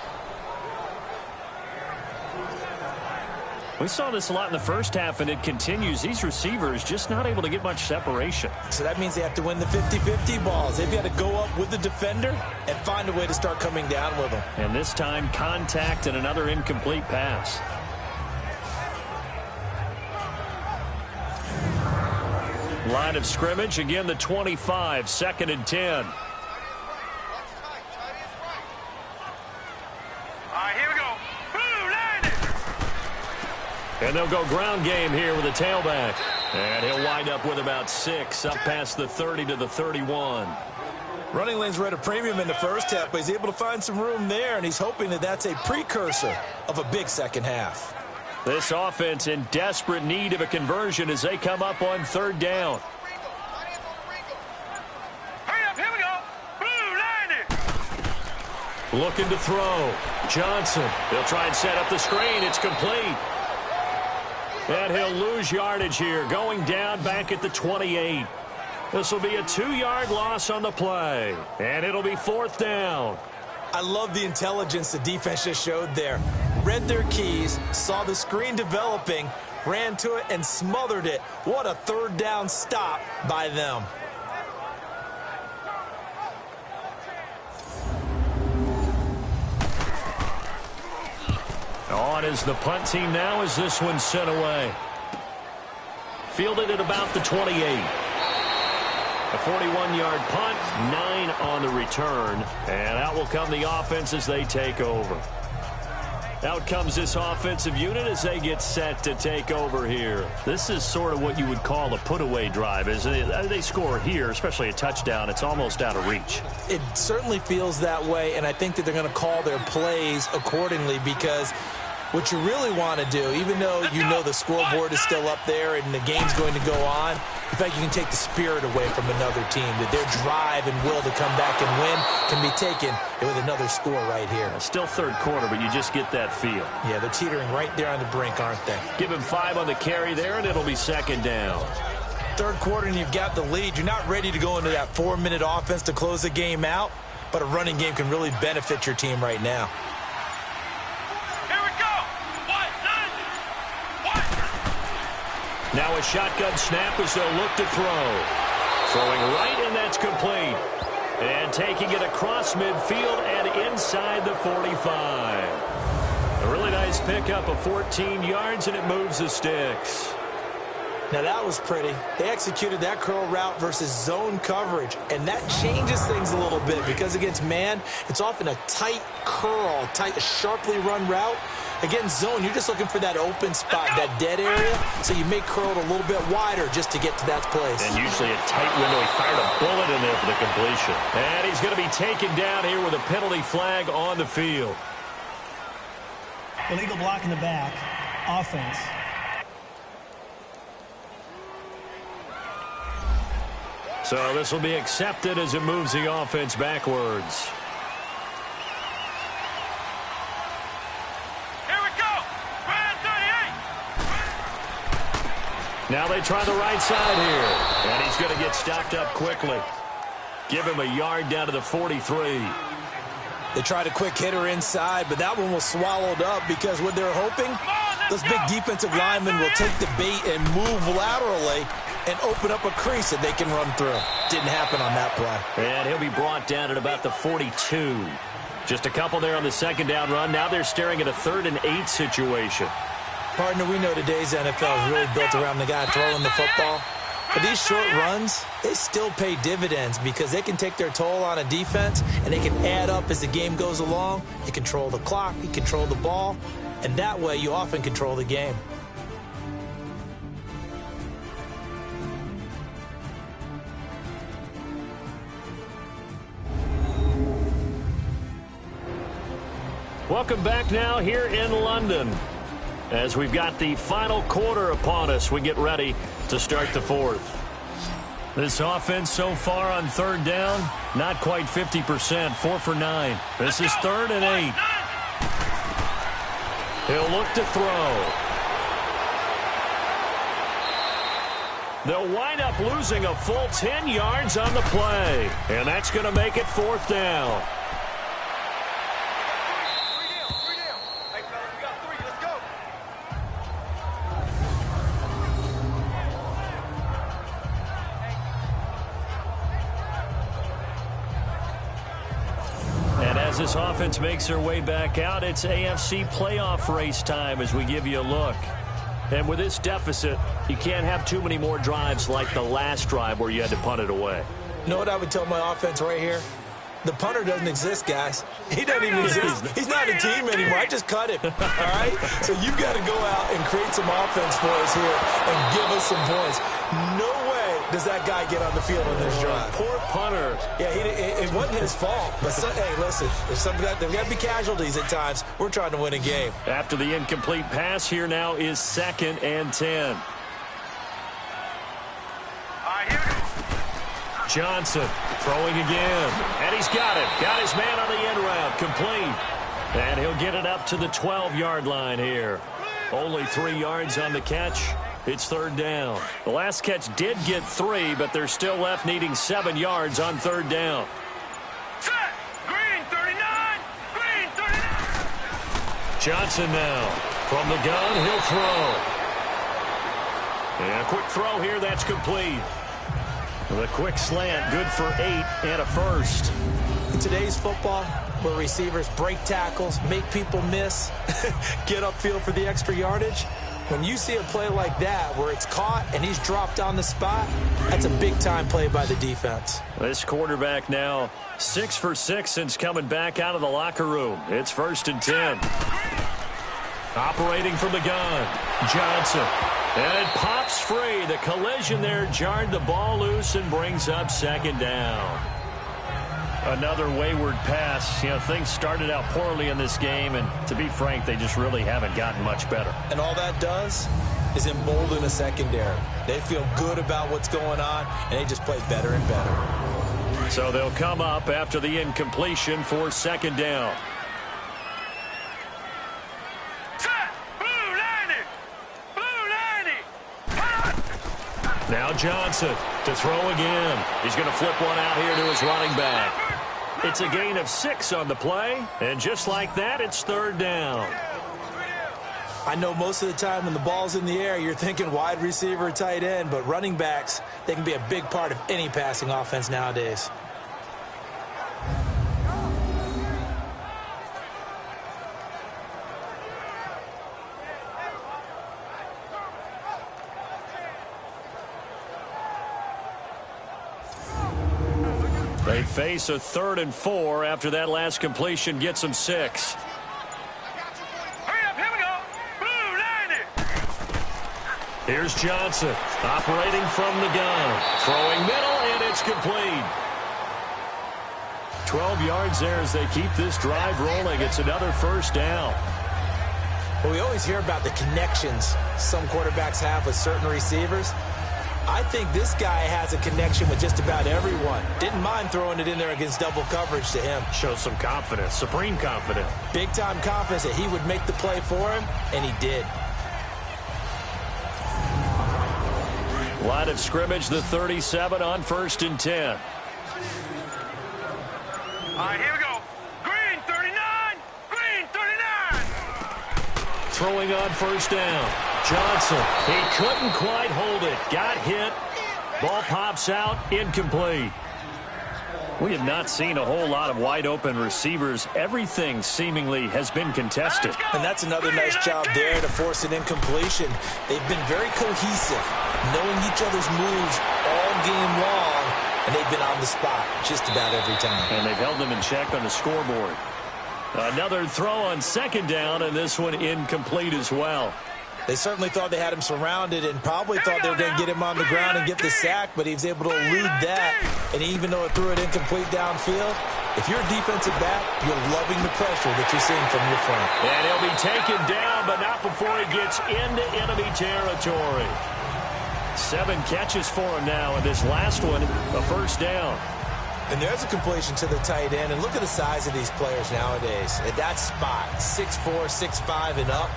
We saw this a lot in the first half, and it continues. These receivers just not able to get much separation. So that means they have to win the 50-50 balls. They've got to go up with the defender and find a way to start coming down with them. And this time, contact and another incomplete pass. Line of scrimmage, again the 25, 2nd and 10. And they'll go ground game here with a tailback. And he'll wind up with about 6, up past the 30 to the 31. Running lanes were at a premium in the first half, but he's able to find some room there, and he's hoping that that's a precursor of a big second half. This offense in desperate need of a conversion as they come up on 3rd down. Hurry up, here we go. Blue, 90. Looking to throw. Johnson. They'll try and set up the screen. It's complete. And he'll lose yardage here, going down back at the 28. This will be a 2-yard loss on the play. And it'll be 4th down. I love the intelligence the defense just showed there. Read their keys, saw the screen developing, ran to it, and smothered it. What a 3rd down stop by them. On is the punt team now as this one's sent away. Fielded at about the 28. A 41-yard punt, 9 on the return. And out will come the offense as they take over. Out comes this offensive unit as they get set to take over here. This is sort of what you would call a put-away drive. As they score here, especially a touchdown, it's almost out of reach. It certainly feels that way, and I think that they're going to call their plays accordingly because what you really want to do, even though you know the scoreboard is still up there and the game's going to go on, in fact, you can take the spirit away from another team, that their drive and will to come back and win can be taken with another score right here. Still 3rd quarter, but you just get that feel. Yeah, they're teetering right there on the brink, aren't they? Give him 5 on the carry there, and it'll be 2nd down. 3rd quarter, and you've got the lead. You're not ready to go into that 4-minute offense to close the game out, but a running game can really benefit your team right now. Now a shotgun snap as they'll look to throw. Throwing right, and that's complete. And taking it across midfield and inside the 45. A really nice pickup of 14 yards, and it moves the sticks. Now that was pretty. They executed that curl route versus zone coverage, and that changes things a little bit because against man, it's often a tight curl, tight, sharply run route. Against zone, you're just looking for that open spot, that dead area, so you may curl it a little bit wider just to get to that place. And usually a tight window. He fired a bullet in there for the completion. And he's going to be taken down here with a penalty flag on the field. Illegal block in the back. Offense. So this will be accepted as it moves the offense backwards. Here we go. Grand 38. Now they try the right side here. And he's going to get stopped up quickly. Give him a yard down to the 43. They tried a quick hitter inside, but that one was swallowed up because what they're hoping, those big defensive linemen will take the bait and move laterally and open up a crease that they can run through. Didn't happen on that play. And he'll be brought down at about the 42. Just a couple there on the second down run. Now they're staring at a 3rd and 8 situation. Partner, we know today's NFL is really built around the guy throwing the football. But these short runs, they still pay dividends because they can take their toll on a defense and they can add up as the game goes along. You control the clock, you control the ball, and that way you often control the game. Welcome back now here in London. As we've got the final quarter upon us, we get ready to start the 4th. This offense so far on 3rd down, not quite 50%, 4 for 9. This is 3rd and 8. He'll look to throw. They'll wind up losing a full 10 yards on the play, and that's going to make it 4th down. As this offense makes their way back out, it's AFC playoff race time as we give you a look. And with this deficit, you can't have too many more drives like the last drive where you had to punt it away. You know what I would tell my offense right here? The punter doesn't exist, guys. He doesn't even exist. He's not a team anymore. I just cut him, all right? So you've got to go out and create some offense for us here and give us some points. No way does that guy get on the field on this drive. Poor punter. Yeah, it wasn't his fault. But, hey, listen, there's got to be casualties at times. We're trying to win a game. After the incomplete pass, here now is 2nd and 10. Johnson throwing again, and he's got it. Got his man on the end route, complete. And he'll get it up to the 12-yard line here. Only 3 yards on the catch. It's 3rd down. The last catch did get 3, but they're still left needing 7 yards on 3rd down. Set. Green 39. Green 39. Johnson now from the gun. He'll throw. And a quick throw here. That's complete. The quick slant, good for 8 and a first. In today's football, where receivers break tackles, make people miss, get upfield for the extra yardage, when you see a play like that where it's caught and he's dropped on the spot, that's a big-time play by the defense. This quarterback now 6 for 6 since coming back out of the locker room. It's 1st and 10. Operating from the gun, Johnson. And it pops free. The collision there jarred the ball loose and brings up 2nd down. Another wayward pass. You know, things started out poorly in this game, and to be frank, they just really haven't gotten much better. And all that does is embolden a secondary. They feel good about what's going on, and they just play better and better. So they'll come up after the incompletion for 2nd down. Now Johnson to throw again. He's going to flip one out here to his running back. It's a gain of 6 on the play, and just like that, it's 3rd down. I know most of the time when the ball's in the air, you're thinking wide receiver, tight end, but running backs, they can be a big part of any passing offense nowadays. They face a 3rd and 4 after that last completion gets them 6. Hurry up, here we go. Blue 90. Here's Johnson operating from the gun. Throwing middle, and it's complete. 12 yards there as they keep this drive rolling. It's another 1st down. Well, we always hear about the connections some quarterbacks have with certain receivers. I think this guy has a connection with just about everyone. Didn't mind throwing it in there against double coverage to him. Shows some confidence, supreme confidence. Big-time confidence that he would make the play for him, and he did. Line of scrimmage, the 37 on 1st and 10. All right, here we go. Green 39. Green 39. Throwing on 1st down. Johnson, he couldn't quite hold it. Got hit. Ball pops out, incomplete. We have not seen a whole lot of wide-open receivers. Everything seemingly has been contested. And that's another nice job there to force an incompletion. They've been very cohesive, knowing each other's moves all game long, and they've been on the spot just about every time. And they've held them in check on the scoreboard. Another throw on 2nd down, and this one incomplete as well. They certainly thought they had him surrounded and probably thought they were going to get him on the ground and get the sack, but he was able to elude that. And even though it threw it incomplete downfield, if you're a defensive back, you're loving the pressure that you're seeing from your front. And he'll be taken down, but not before he gets into enemy territory. 7 catches for him now, and this last one, a 1st down. And there's a completion to the tight end. And look at the size of these players nowadays. At that spot, 6'4", 6'5", and up.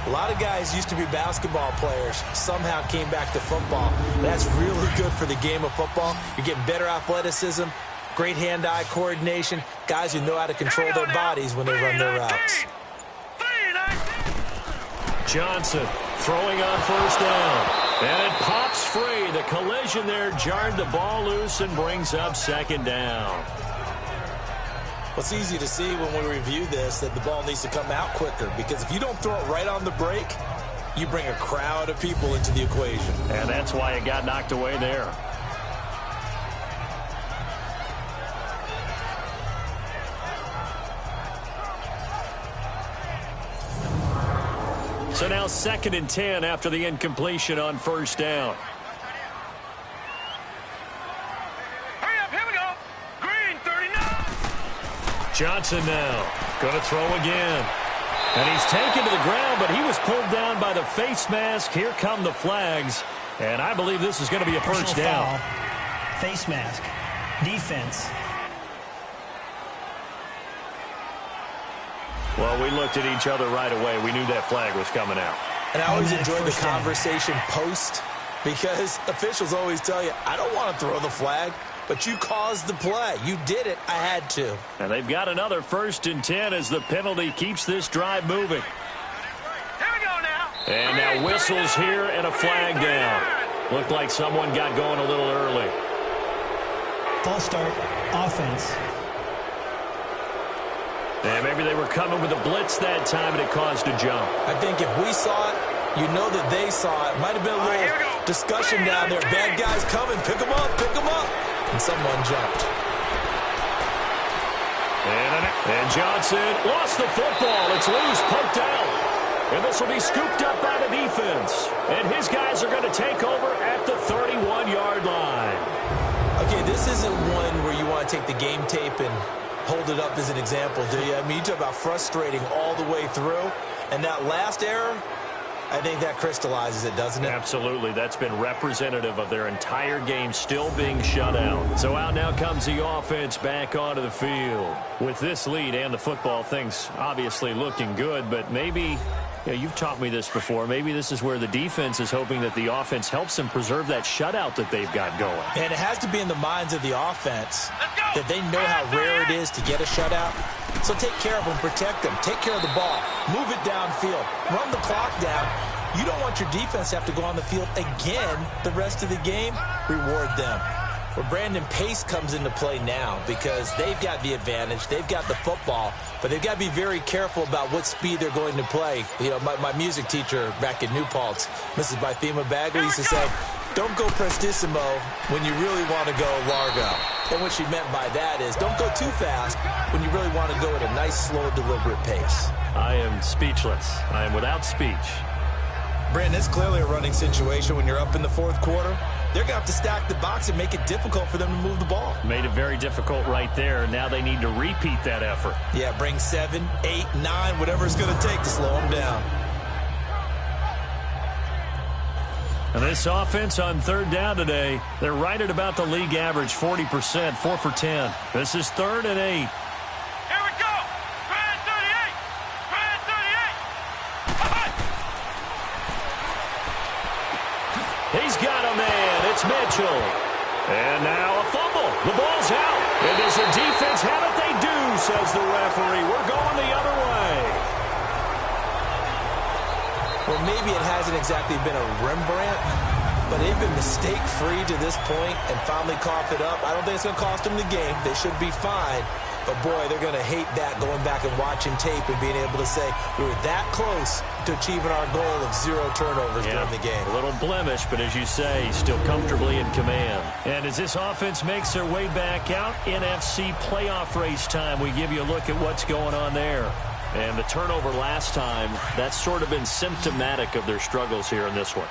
A lot of guys used to be basketball players, somehow came back to football. That's really good for the game of football. You're getting better athleticism, great hand-eye coordination, guys who know how to control their bodies when they run their routes. Johnson throwing on 1st down. And it pops free. The collision there jarred the ball loose and brings up 2nd down. Well, it's easy to see when we review this that the ball needs to come out quicker, because if you don't throw it right on the break, you bring a crowd of people into the equation. And that's why it got knocked away there. So now 2nd and 10 after the incompletion on 1st down. Hurry up, here we go. Green 39. Johnson now going to throw again. And he's taken to the ground, but he was pulled down by the face mask. Here come the flags. And I believe this is going to be a 1st down. Foul. Face mask. Defense. Well, we looked at each other right away. We knew that flag was coming out. And I always enjoy the conversation post, because officials always tell you, I don't want to throw the flag, but you caused the play. You did it. I had to. And they've got another 1st and 10 as the penalty keeps this drive moving. Here we go now. And now whistles here and a flag down. Looked like someone got going a little early. False start. Offense. And maybe they were coming with a blitz that time, and it caused a jump. I think if we saw it, you know that they saw it. Might have been a little discussion down there. Bad guys coming. Pick them up. Pick them up. And someone jumped. And Johnson lost the football. It's loose, poked out. And this will be scooped up by the defense. And his guys are going to take over at the 31-yard line. Okay, this isn't one where you want to take the game tape and hold it up as an example, do you? I mean, you talk about frustrating all the way through. And that last error, I think that crystallizes it, doesn't it? Absolutely. That's been representative of their entire game still being shut out. So out now comes the offense back onto the field. With this lead and the football, things obviously looking good, but maybe, you've taught me this before, maybe this is where the defense is hoping that the offense helps them preserve that shutout that they've got going. And it has to be in the minds of the offense that they know how rare it is to get a shutout. So take care of them, protect them, take care of the ball, move it downfield, run the clock down. You don't want your defense to have to go on the field again the rest of the game. Reward them. Where Brandon Pace comes into play now, because they've got the advantage, they've got the football, but they've got to be very careful about what speed they're going to play. You know, my music teacher back in New Paltz, Mrs. Bythema Bagley, used to say, don't go prestissimo when you really want to go largo. And what she meant by that is don't go too fast when you really want to go at a nice, slow, deliberate pace. I am speechless. I am without speech. Brandon, it's clearly a running situation when you're up in the 4th quarter. They're going to have to stack the box and make it difficult for them to move the ball. Made it very difficult right there. Now they need to repeat that effort. Yeah, bring 7, 8, 9, whatever it's going to take to slow them down. And this offense on third down today, they're right at about the league average, 40%, 4 for 10. This is 3rd and 8. Here we go. Grand 38. Grand 38. He's got a man. It's Mitchell. And now a fumble. The ball's out. And does the defense have it? They do, says the referee. We're going the other way. Well, maybe it hasn't exactly been a Rembrandt, but they've been mistake-free to this point and finally coughed it up. I don't think it's going to cost them the game. They should be fine. But, boy, they're going to hate that, going back and watching tape and being able to say we were that close to achieving our goal of 0 turnovers during the game. A little blemish, but as you say, still comfortably in command. And as this offense makes their way back out, NFC playoff race time, we give you a look at what's going on there. And the turnover last time, that's sort of been symptomatic of their struggles here in this one.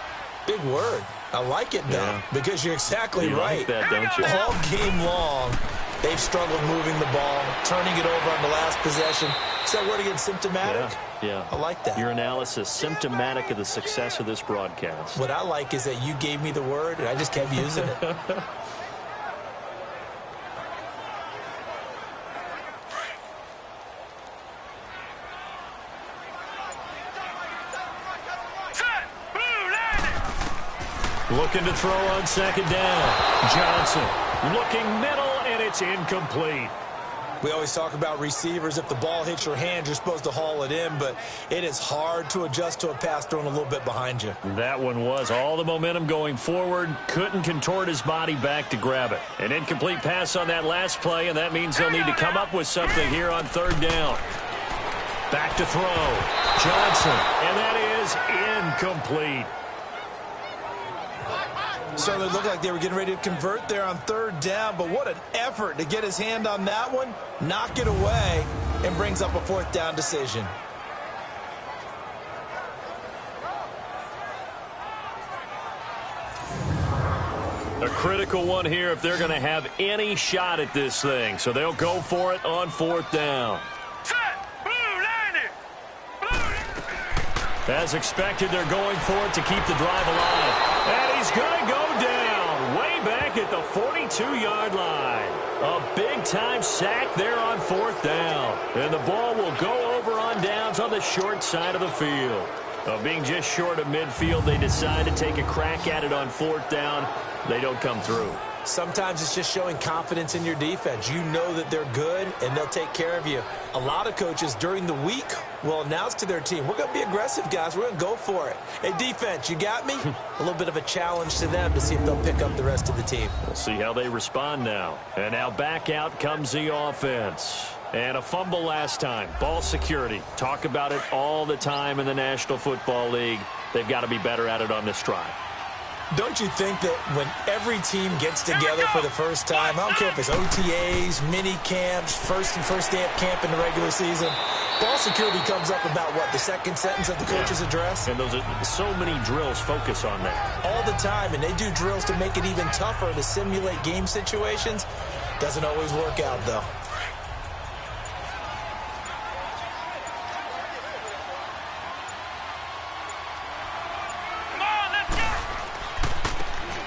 Big word. I like it, though, because you're exactly right. Like that, don't you? All game long, they've struggled moving the ball, turning it over on the last possession. Is that word again, symptomatic? Yeah. I like that. Your analysis, symptomatic of the success of this broadcast. What I like is that you gave me the word, and I just kept using it. Looking to throw on second down. Johnson looking middle, and it's incomplete. We always talk about receivers. If the ball hits your hand, you're supposed to haul it in, but it is hard to adjust to a pass thrown a little bit behind you. That one was all the momentum going forward. Couldn't contort his body back to grab it. An incomplete pass on that last play, and that means they'll need to come up with something here on third down. Back to throw. Johnson, and that is incomplete. So they looked like they were getting ready to convert there on third down, but what an effort to get his hand on that one, knock it away, and brings up a fourth down decision. A critical one here if they're going to have any shot at this thing. So they'll go for it on fourth down. As expected, they're going for it to keep the drive alive. And he's going to go down way back at the 42-yard line. A big-time sack there on fourth down. And the ball will go over on downs on the short side of the field. Being just short of midfield, they decide to take a crack at it on fourth down. They don't come through. Sometimes it's just showing confidence in your defense. You know that they're good, and they'll take care of you. A lot of coaches during the week will announce to their team, we're going to be aggressive, guys. We're going to go for it. Hey, defense, you got me? A little bit of a challenge to them to see if they'll pick up the rest of the team. We'll see how they respond now. And now back out comes the offense. And a fumble last time. Ball security. Talk about it all the time in the National Football League. They've got to be better at it on this drive. Don't you think that when every team gets together for the first time, I don't care if it's OTAs, mini camps, first day of camp in the regular season, ball security comes up about, what, the second sentence of the coach's address? And those are so many drills focus on that. All the time, and they do drills to make it even tougher to simulate game situations. Doesn't always work out, though.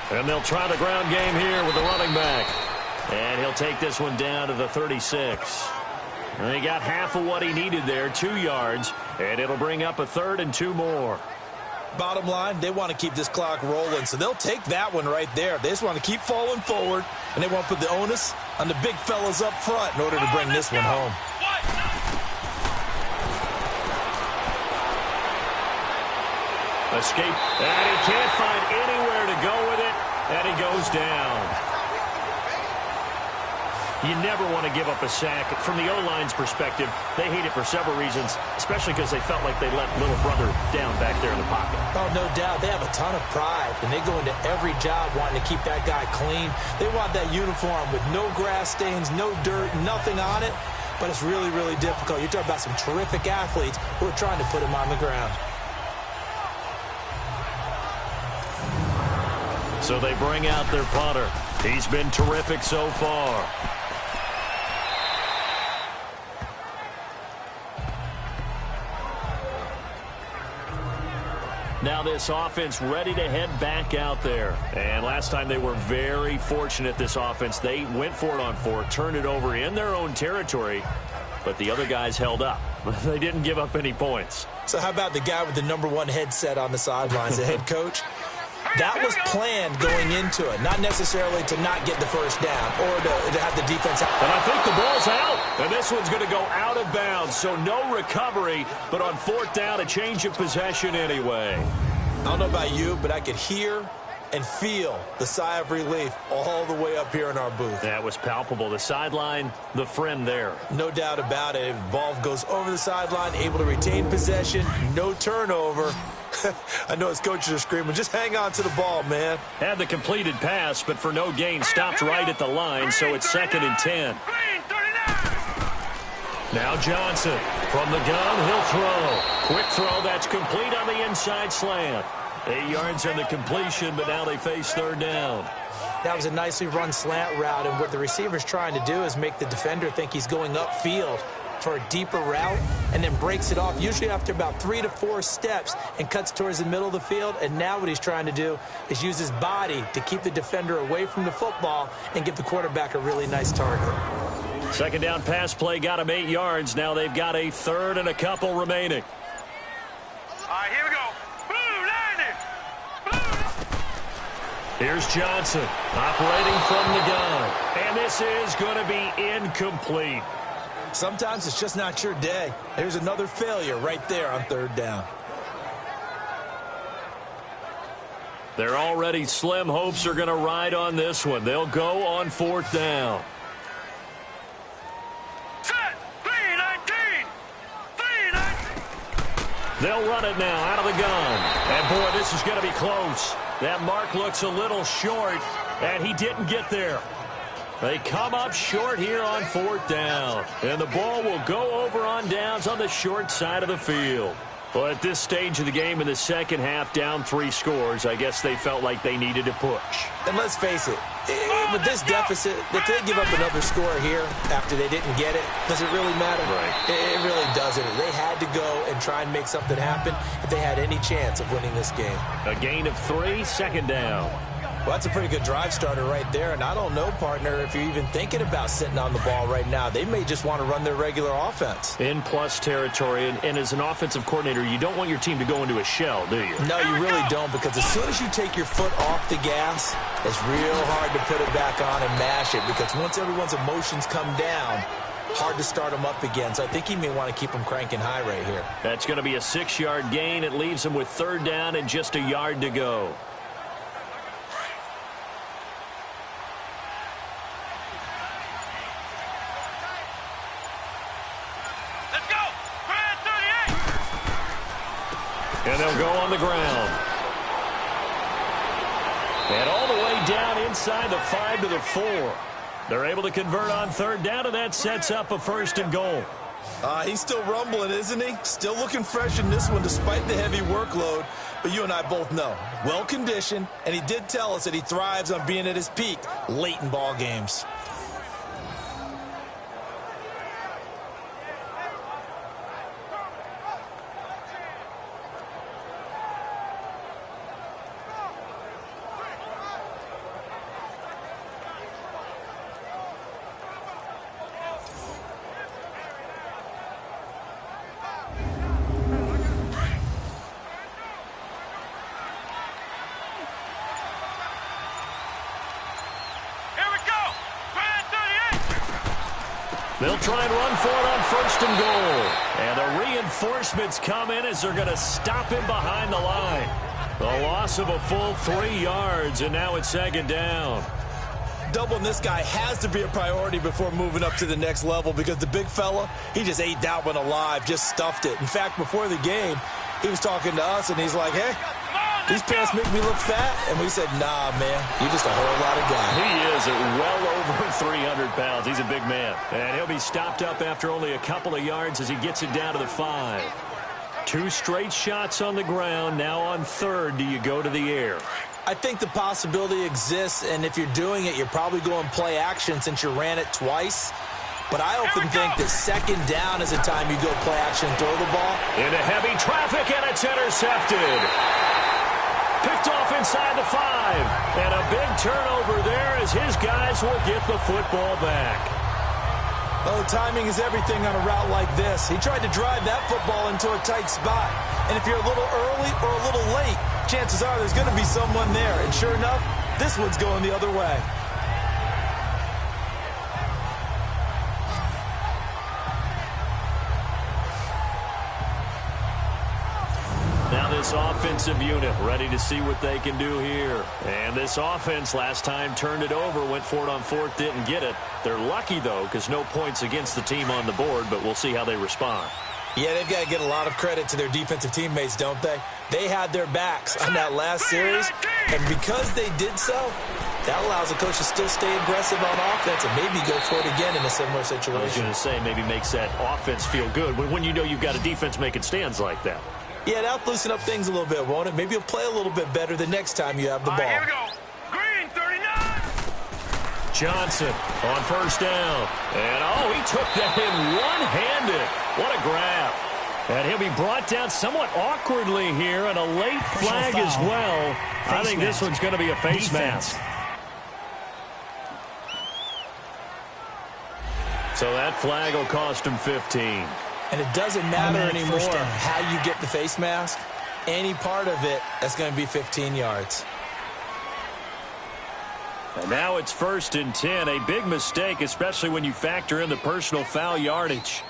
And they'll try the ground game here with the running back. And he'll take this one down to the 36. And he got half of what he needed there, 2 yards. And it'll bring up a 3rd and 2 more. Bottom line, they want to keep this clock rolling, so they'll take that one right there. They just want to keep falling forward, and they want to put the onus on the big fellas up front in order to bring this one home. Escape, and he can't find anywhere to go with it, and he goes down. You never want to give up a sack. From the O-line's perspective, they hate it for several reasons, especially because they felt like they let little brother down back there in the pocket. Oh, no doubt. They have a ton of pride, and they go into every job wanting to keep that guy clean. They want that uniform with no grass stains, no dirt, nothing on it, but it's really, really difficult. You're talking about some terrific athletes who are trying to put him on the ground. So they bring out their punter. He's been terrific so far. Now this offense ready to head back out there. And last time they were very fortunate, this offense. They went for it on 4, turned it over in their own territory, but the other guys held up. They didn't give up any points. So how about the guy with the #1 headset on the sidelines, the head coach? That was planned going into it, not necessarily to not get the first down or to have the defense out. And I think the ball's out. And this one's going to go out of bounds, so no recovery. But on 4th down, a change of possession anyway. I don't know about you, but I could hear and feel the sigh of relief all the way up here in our booth. That was palpable. The sideline, the friend there. No doubt about it. If the ball goes over the sideline, able to retain possession, no turnover. I know his coaches are screaming, just hang on to the ball, man. Had the completed pass, but for no gain, stopped right at the line, so it's 2nd and 10. Now Johnson from the gun, he'll throw. Quick throw, that's complete on the inside slant. 8 yards on the completion, but now they face 3rd down. That was a nicely run slant route, and what the receiver's trying to do is make the defender think he's going upfield for a deeper route, and then breaks it off, usually after about 3 to 4 steps, and cuts towards the middle of the field. And now what he's trying to do is use his body to keep the defender away from the football and give the quarterback a really nice target. 2nd down pass play got him 8 yards. Now they've got a 3rd and a couple remaining. All right, here we go. Blue, landing. Blue. Here's Johnson operating from the gun. And this is going to be incomplete. Sometimes it's just not your day. There's another failure right there on 3rd down. They're already slim hopes are going to ride on this one. They'll go on 4th down. Set. 3-19. 3-19. They'll run it now out of the gun. And, boy, this is going to be close. That mark looks a little short, and he didn't get there. They come up short here on 4th down. And the ball will go over on downs on the short side of the field. Well, at this stage of the game in the second half, down 3 scores, I guess they felt like they needed to push. And let's face it, with this deficit, if they give up another score here after they didn't get it, does it really matter? Right. It really doesn't. They had to go and try and make something happen if they had any chance of winning this game. A gain of 3, 2nd down. Well, that's a pretty good drive starter right there, and I don't know, partner, if you're even thinking about sitting on the ball right now. They may just want to run their regular offense. In plus territory, and as an offensive coordinator, you don't want your team to go into a shell, do you? No, you really don't, because as soon as you take your foot off the gas, it's real hard to put it back on and mash it, because once everyone's emotions come down, hard to start them up again. So I think he may want to keep them cranking high right here. That's going to be a 6-yard gain. It leaves him with 3rd down and just a yard to go. And they'll go on the ground. And all the way down inside the 5 to the 4. They're able to convert on 3rd down, and that sets up a 1st and goal. He's still rumbling, isn't he? Still looking fresh in this one despite the heavy workload. But you and I both know, well-conditioned, and he did tell us that he thrives on being at his peak late in ball games. They'll try and run for it on 1st and goal. And the reinforcements come in as they're going to stop him behind the line. The loss of a full 3 yards, and now it's 2nd down. Doubling this guy has to be a priority before moving up to the next level, because the big fella, he just ate that one alive, just stuffed it. In fact, before the game, he was talking to us, and he's like, hey, these pants make me look fat. And we said, nah, man, you're just a whole lot of guy. He is at well over 300 pounds. He's a big man. And he'll be stopped up after only a couple of yards as he gets it down to the 5. 2 straight shots on the ground. Now on 3rd, do you go to the air? I think the possibility exists, and if you're doing it, you're probably going play action since you ran it twice. But I often think that 2nd down is the time you go play action and throw the ball. Into heavy traffic, and it's intercepted. Picked off inside the 5. And a big turnover there as his guys will get the football back. Oh, timing is everything on a route like this. He tried to drive that football into a tight spot. And if you're a little early or a little late, chances are there's going to be someone there. And sure enough, this one's going the other way. Now this offensive unit ready to see what they can do here. And this offense last time turned it over, went for it on 4th, didn't get it. They're lucky, though, because no points against the team on the board, but we'll see how they respond. Yeah, they've got to get a lot of credit to their defensive teammates, don't they? They had their backs on that last series, and because they did so, that allows the coach to still stay aggressive on offense and maybe go for it again in a similar situation. I was going to say, maybe makes that offense feel good when you know you've got a defense making stands like that. Yeah, that'll loosen up things a little bit, won't it? Maybe you'll play a little bit better the next time you have the ball. Here we go. Green, 39. Johnson on 1st down. And, oh, he took that in one-handed. What a grab. And he'll be brought down somewhat awkwardly here, and a late flag as well. I think this one's going to be a face mask. So that flag will cost him 15. And it doesn't matter anymore how you get the face mask. Any part of it, that's going to be 15 yards. And now it's 1st and 10. A big mistake, especially when you factor in the personal foul yardage.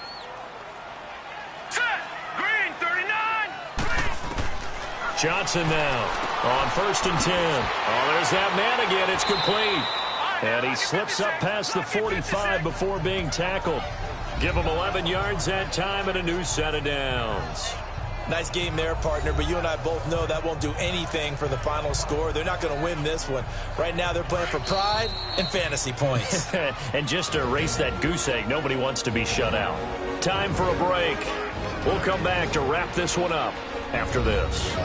Set. Green, 39. Johnson now on 1st and 10. Oh, there's that man again. It's complete. And he slips up past the 45 before being tackled. Give him 11 yards that time and a new set of downs. Nice game there, partner, but you and I both know that won't do anything for the final score. They're not going to win this one. Right now they're playing for pride and fantasy points. And just to erase that goose egg, nobody wants to be shut out. Time for a break. We'll come back to wrap this one up after this.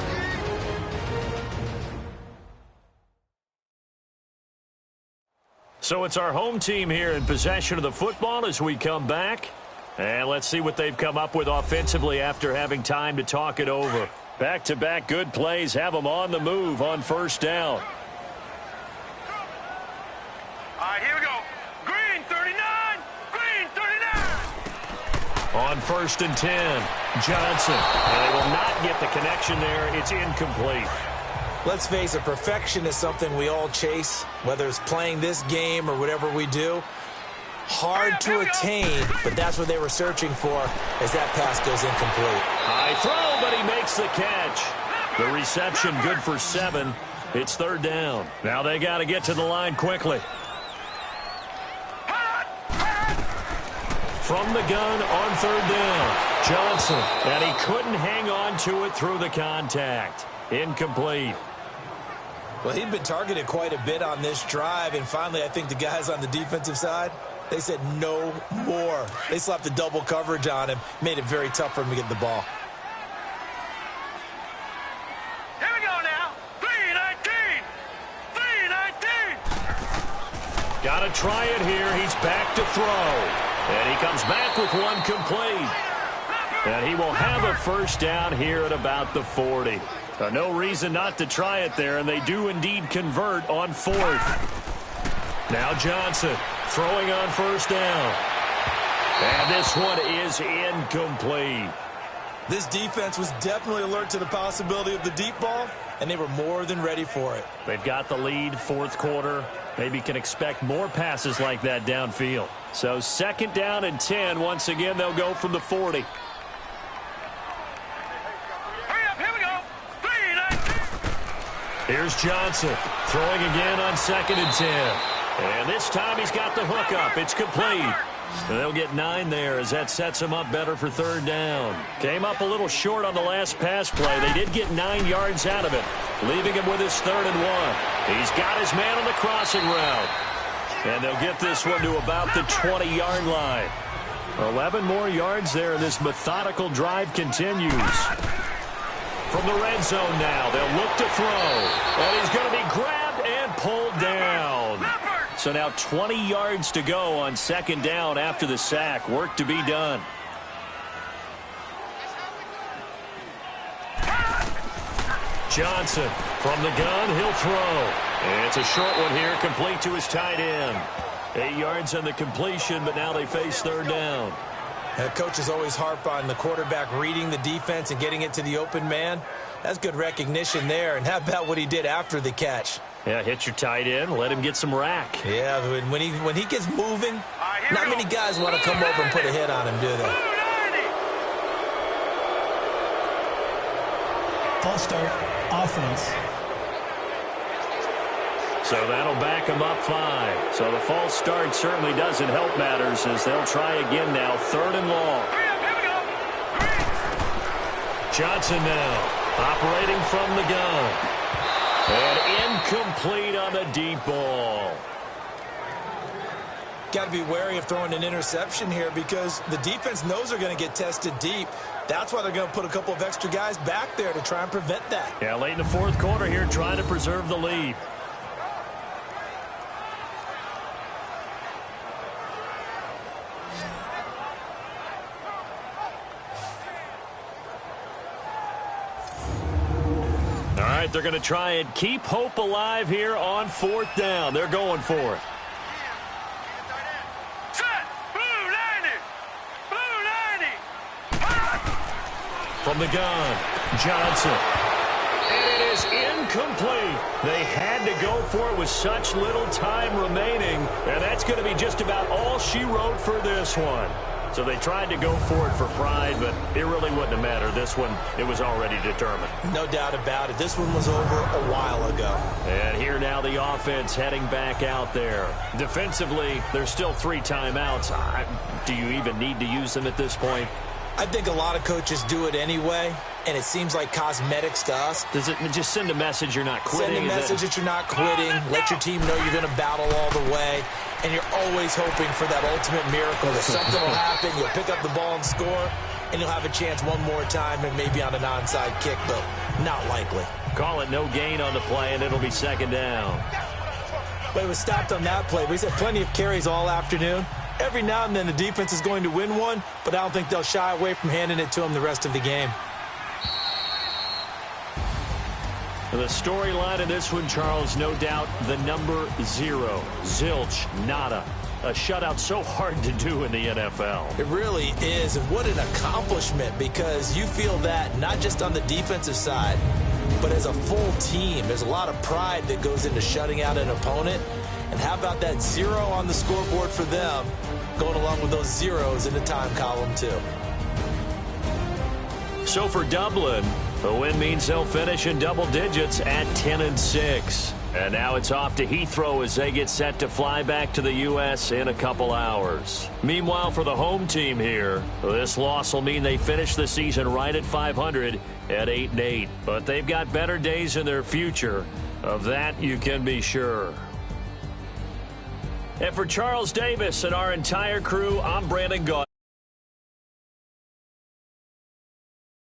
So it's our home team here in possession of the football as we come back. And let's see what they've come up with offensively after having time to talk it over. Back-to-back good plays have them on the move on 1st down. All right, here we go. Green, 39. Green, 39. On 1st and 10, Johnson. And they will not get the connection there. It's incomplete. Let's face it, perfection is something we all chase, whether it's playing this game or whatever we do. Hard to attain, but that's what they were searching for as that pass goes incomplete. High throw, but he makes the catch. The reception good for 7. It's 3rd down. Now they got to get to the line quickly. From the gun on 3rd down, Johnson. And he couldn't hang on to it through the contact. Incomplete. Well, he'd been targeted quite a bit on this drive, and finally I think the guys on the defensive side, they said no more. They slapped the double coverage on him, made it very tough for him to get the ball. Here we go now. 3-19. 3-19. Got to try it here. He's back to throw. And he comes back with one complete. And he will have a 1st down here at about the 40. No reason not to try it there, and they do indeed convert on 4th. Now Johnson throwing on 1st down. And this one is incomplete. This defense was definitely alert to the possibility of the deep ball, and they were more than ready for it. They've got the lead, 4th quarter. Maybe can expect more passes like that downfield. So 2nd down and 10. Once again, they'll go from the 40. Here's Johnson throwing again on 2nd and 10. And this time he's got the hook up. It's complete. And they'll get 9 there as that sets him up better for 3rd down. Came up a little short on the last pass play. They did get 9 yards out of it, leaving him with his 3rd and 1. He's got his man on the crossing route. And they'll get this one to about the 20-yard line. 11 more yards there, and this methodical drive continues. From the red zone now, they'll look to throw. And he's going to be grabbed and pulled down. So now 20 yards to go on 2nd down after the sack. Work to be done. Johnson From the gun, he'll throw. And it's a short one here, complete to his tight end. 8 yards on the completion, but now they face third down. Coaches always harp on the quarterback reading the defense and getting it to the open man. That's good recognition there. And how about what he did after the catch? Yeah, hit your tight end, let him get some rack. Yeah, when he gets moving, not many guys want to come over and put a hit on him, do they? False start, offense. So that'll back him up 5. So the false start certainly doesn't help matters as they'll try again now, 3rd and long. Johnson now operating from the gun. And incomplete on the deep ball. Got to be wary of throwing an interception here because the defense knows they're going to get tested deep. That's why they're going to put a couple of extra guys back there to try and prevent that. Yeah, late in the 4th quarter here, trying to preserve the lead. All right, they're going to try and keep hope alive here on 4th down. They're going for it. Set! Blue 90! Blue 90! From the gun, Johnson. And it is incomplete. They had to go for it with such little time remaining. And that's going to be just about all she wrote for this one. So they tried to go for it for pride, but it really wouldn't have mattered. This one, it was already determined. No doubt about it. This one was over a while ago. And here now the offense heading back out there. Defensively, there's still 3 timeouts. Do you even need to use them at this point? I think a lot of coaches do it anyway, and it seems like cosmetics to us. Does it just send a message you're not quitting? Send a message that you're not quitting. Let your team know you're going to battle all the way. And you're always hoping for that ultimate miracle that something will happen, you'll pick up the ball and score, and you'll have a chance one more time and maybe on an onside kick, but not likely. Call it no gain on the play, and it'll be 2nd down. But it was stopped on that play. We had plenty of carries all afternoon. Every now and then the defense is going to win one, but I don't think they'll shy away from handing it to them the rest of the game. The storyline in this one, Charles, no doubt the number 0. Zilch, nada. A shutout so hard to do in the NFL. It really is, and what an accomplishment, because you feel that not just on the defensive side, but as a full team. There's a lot of pride that goes into shutting out an opponent. And how about that 0 on the scoreboard for them, going along with those zeros in the time column, too. So for Dublin, the win means they'll finish in double digits at 10-6. And now it's off to Heathrow as they get set to fly back to the U.S. in a couple hours. Meanwhile, for the home team here, this loss will mean they finish the season right at 500 at 8-8. But they've got better days in their future. Of that, you can be sure. And for Charles Davis and our entire crew, I'm Brandon Gaudin.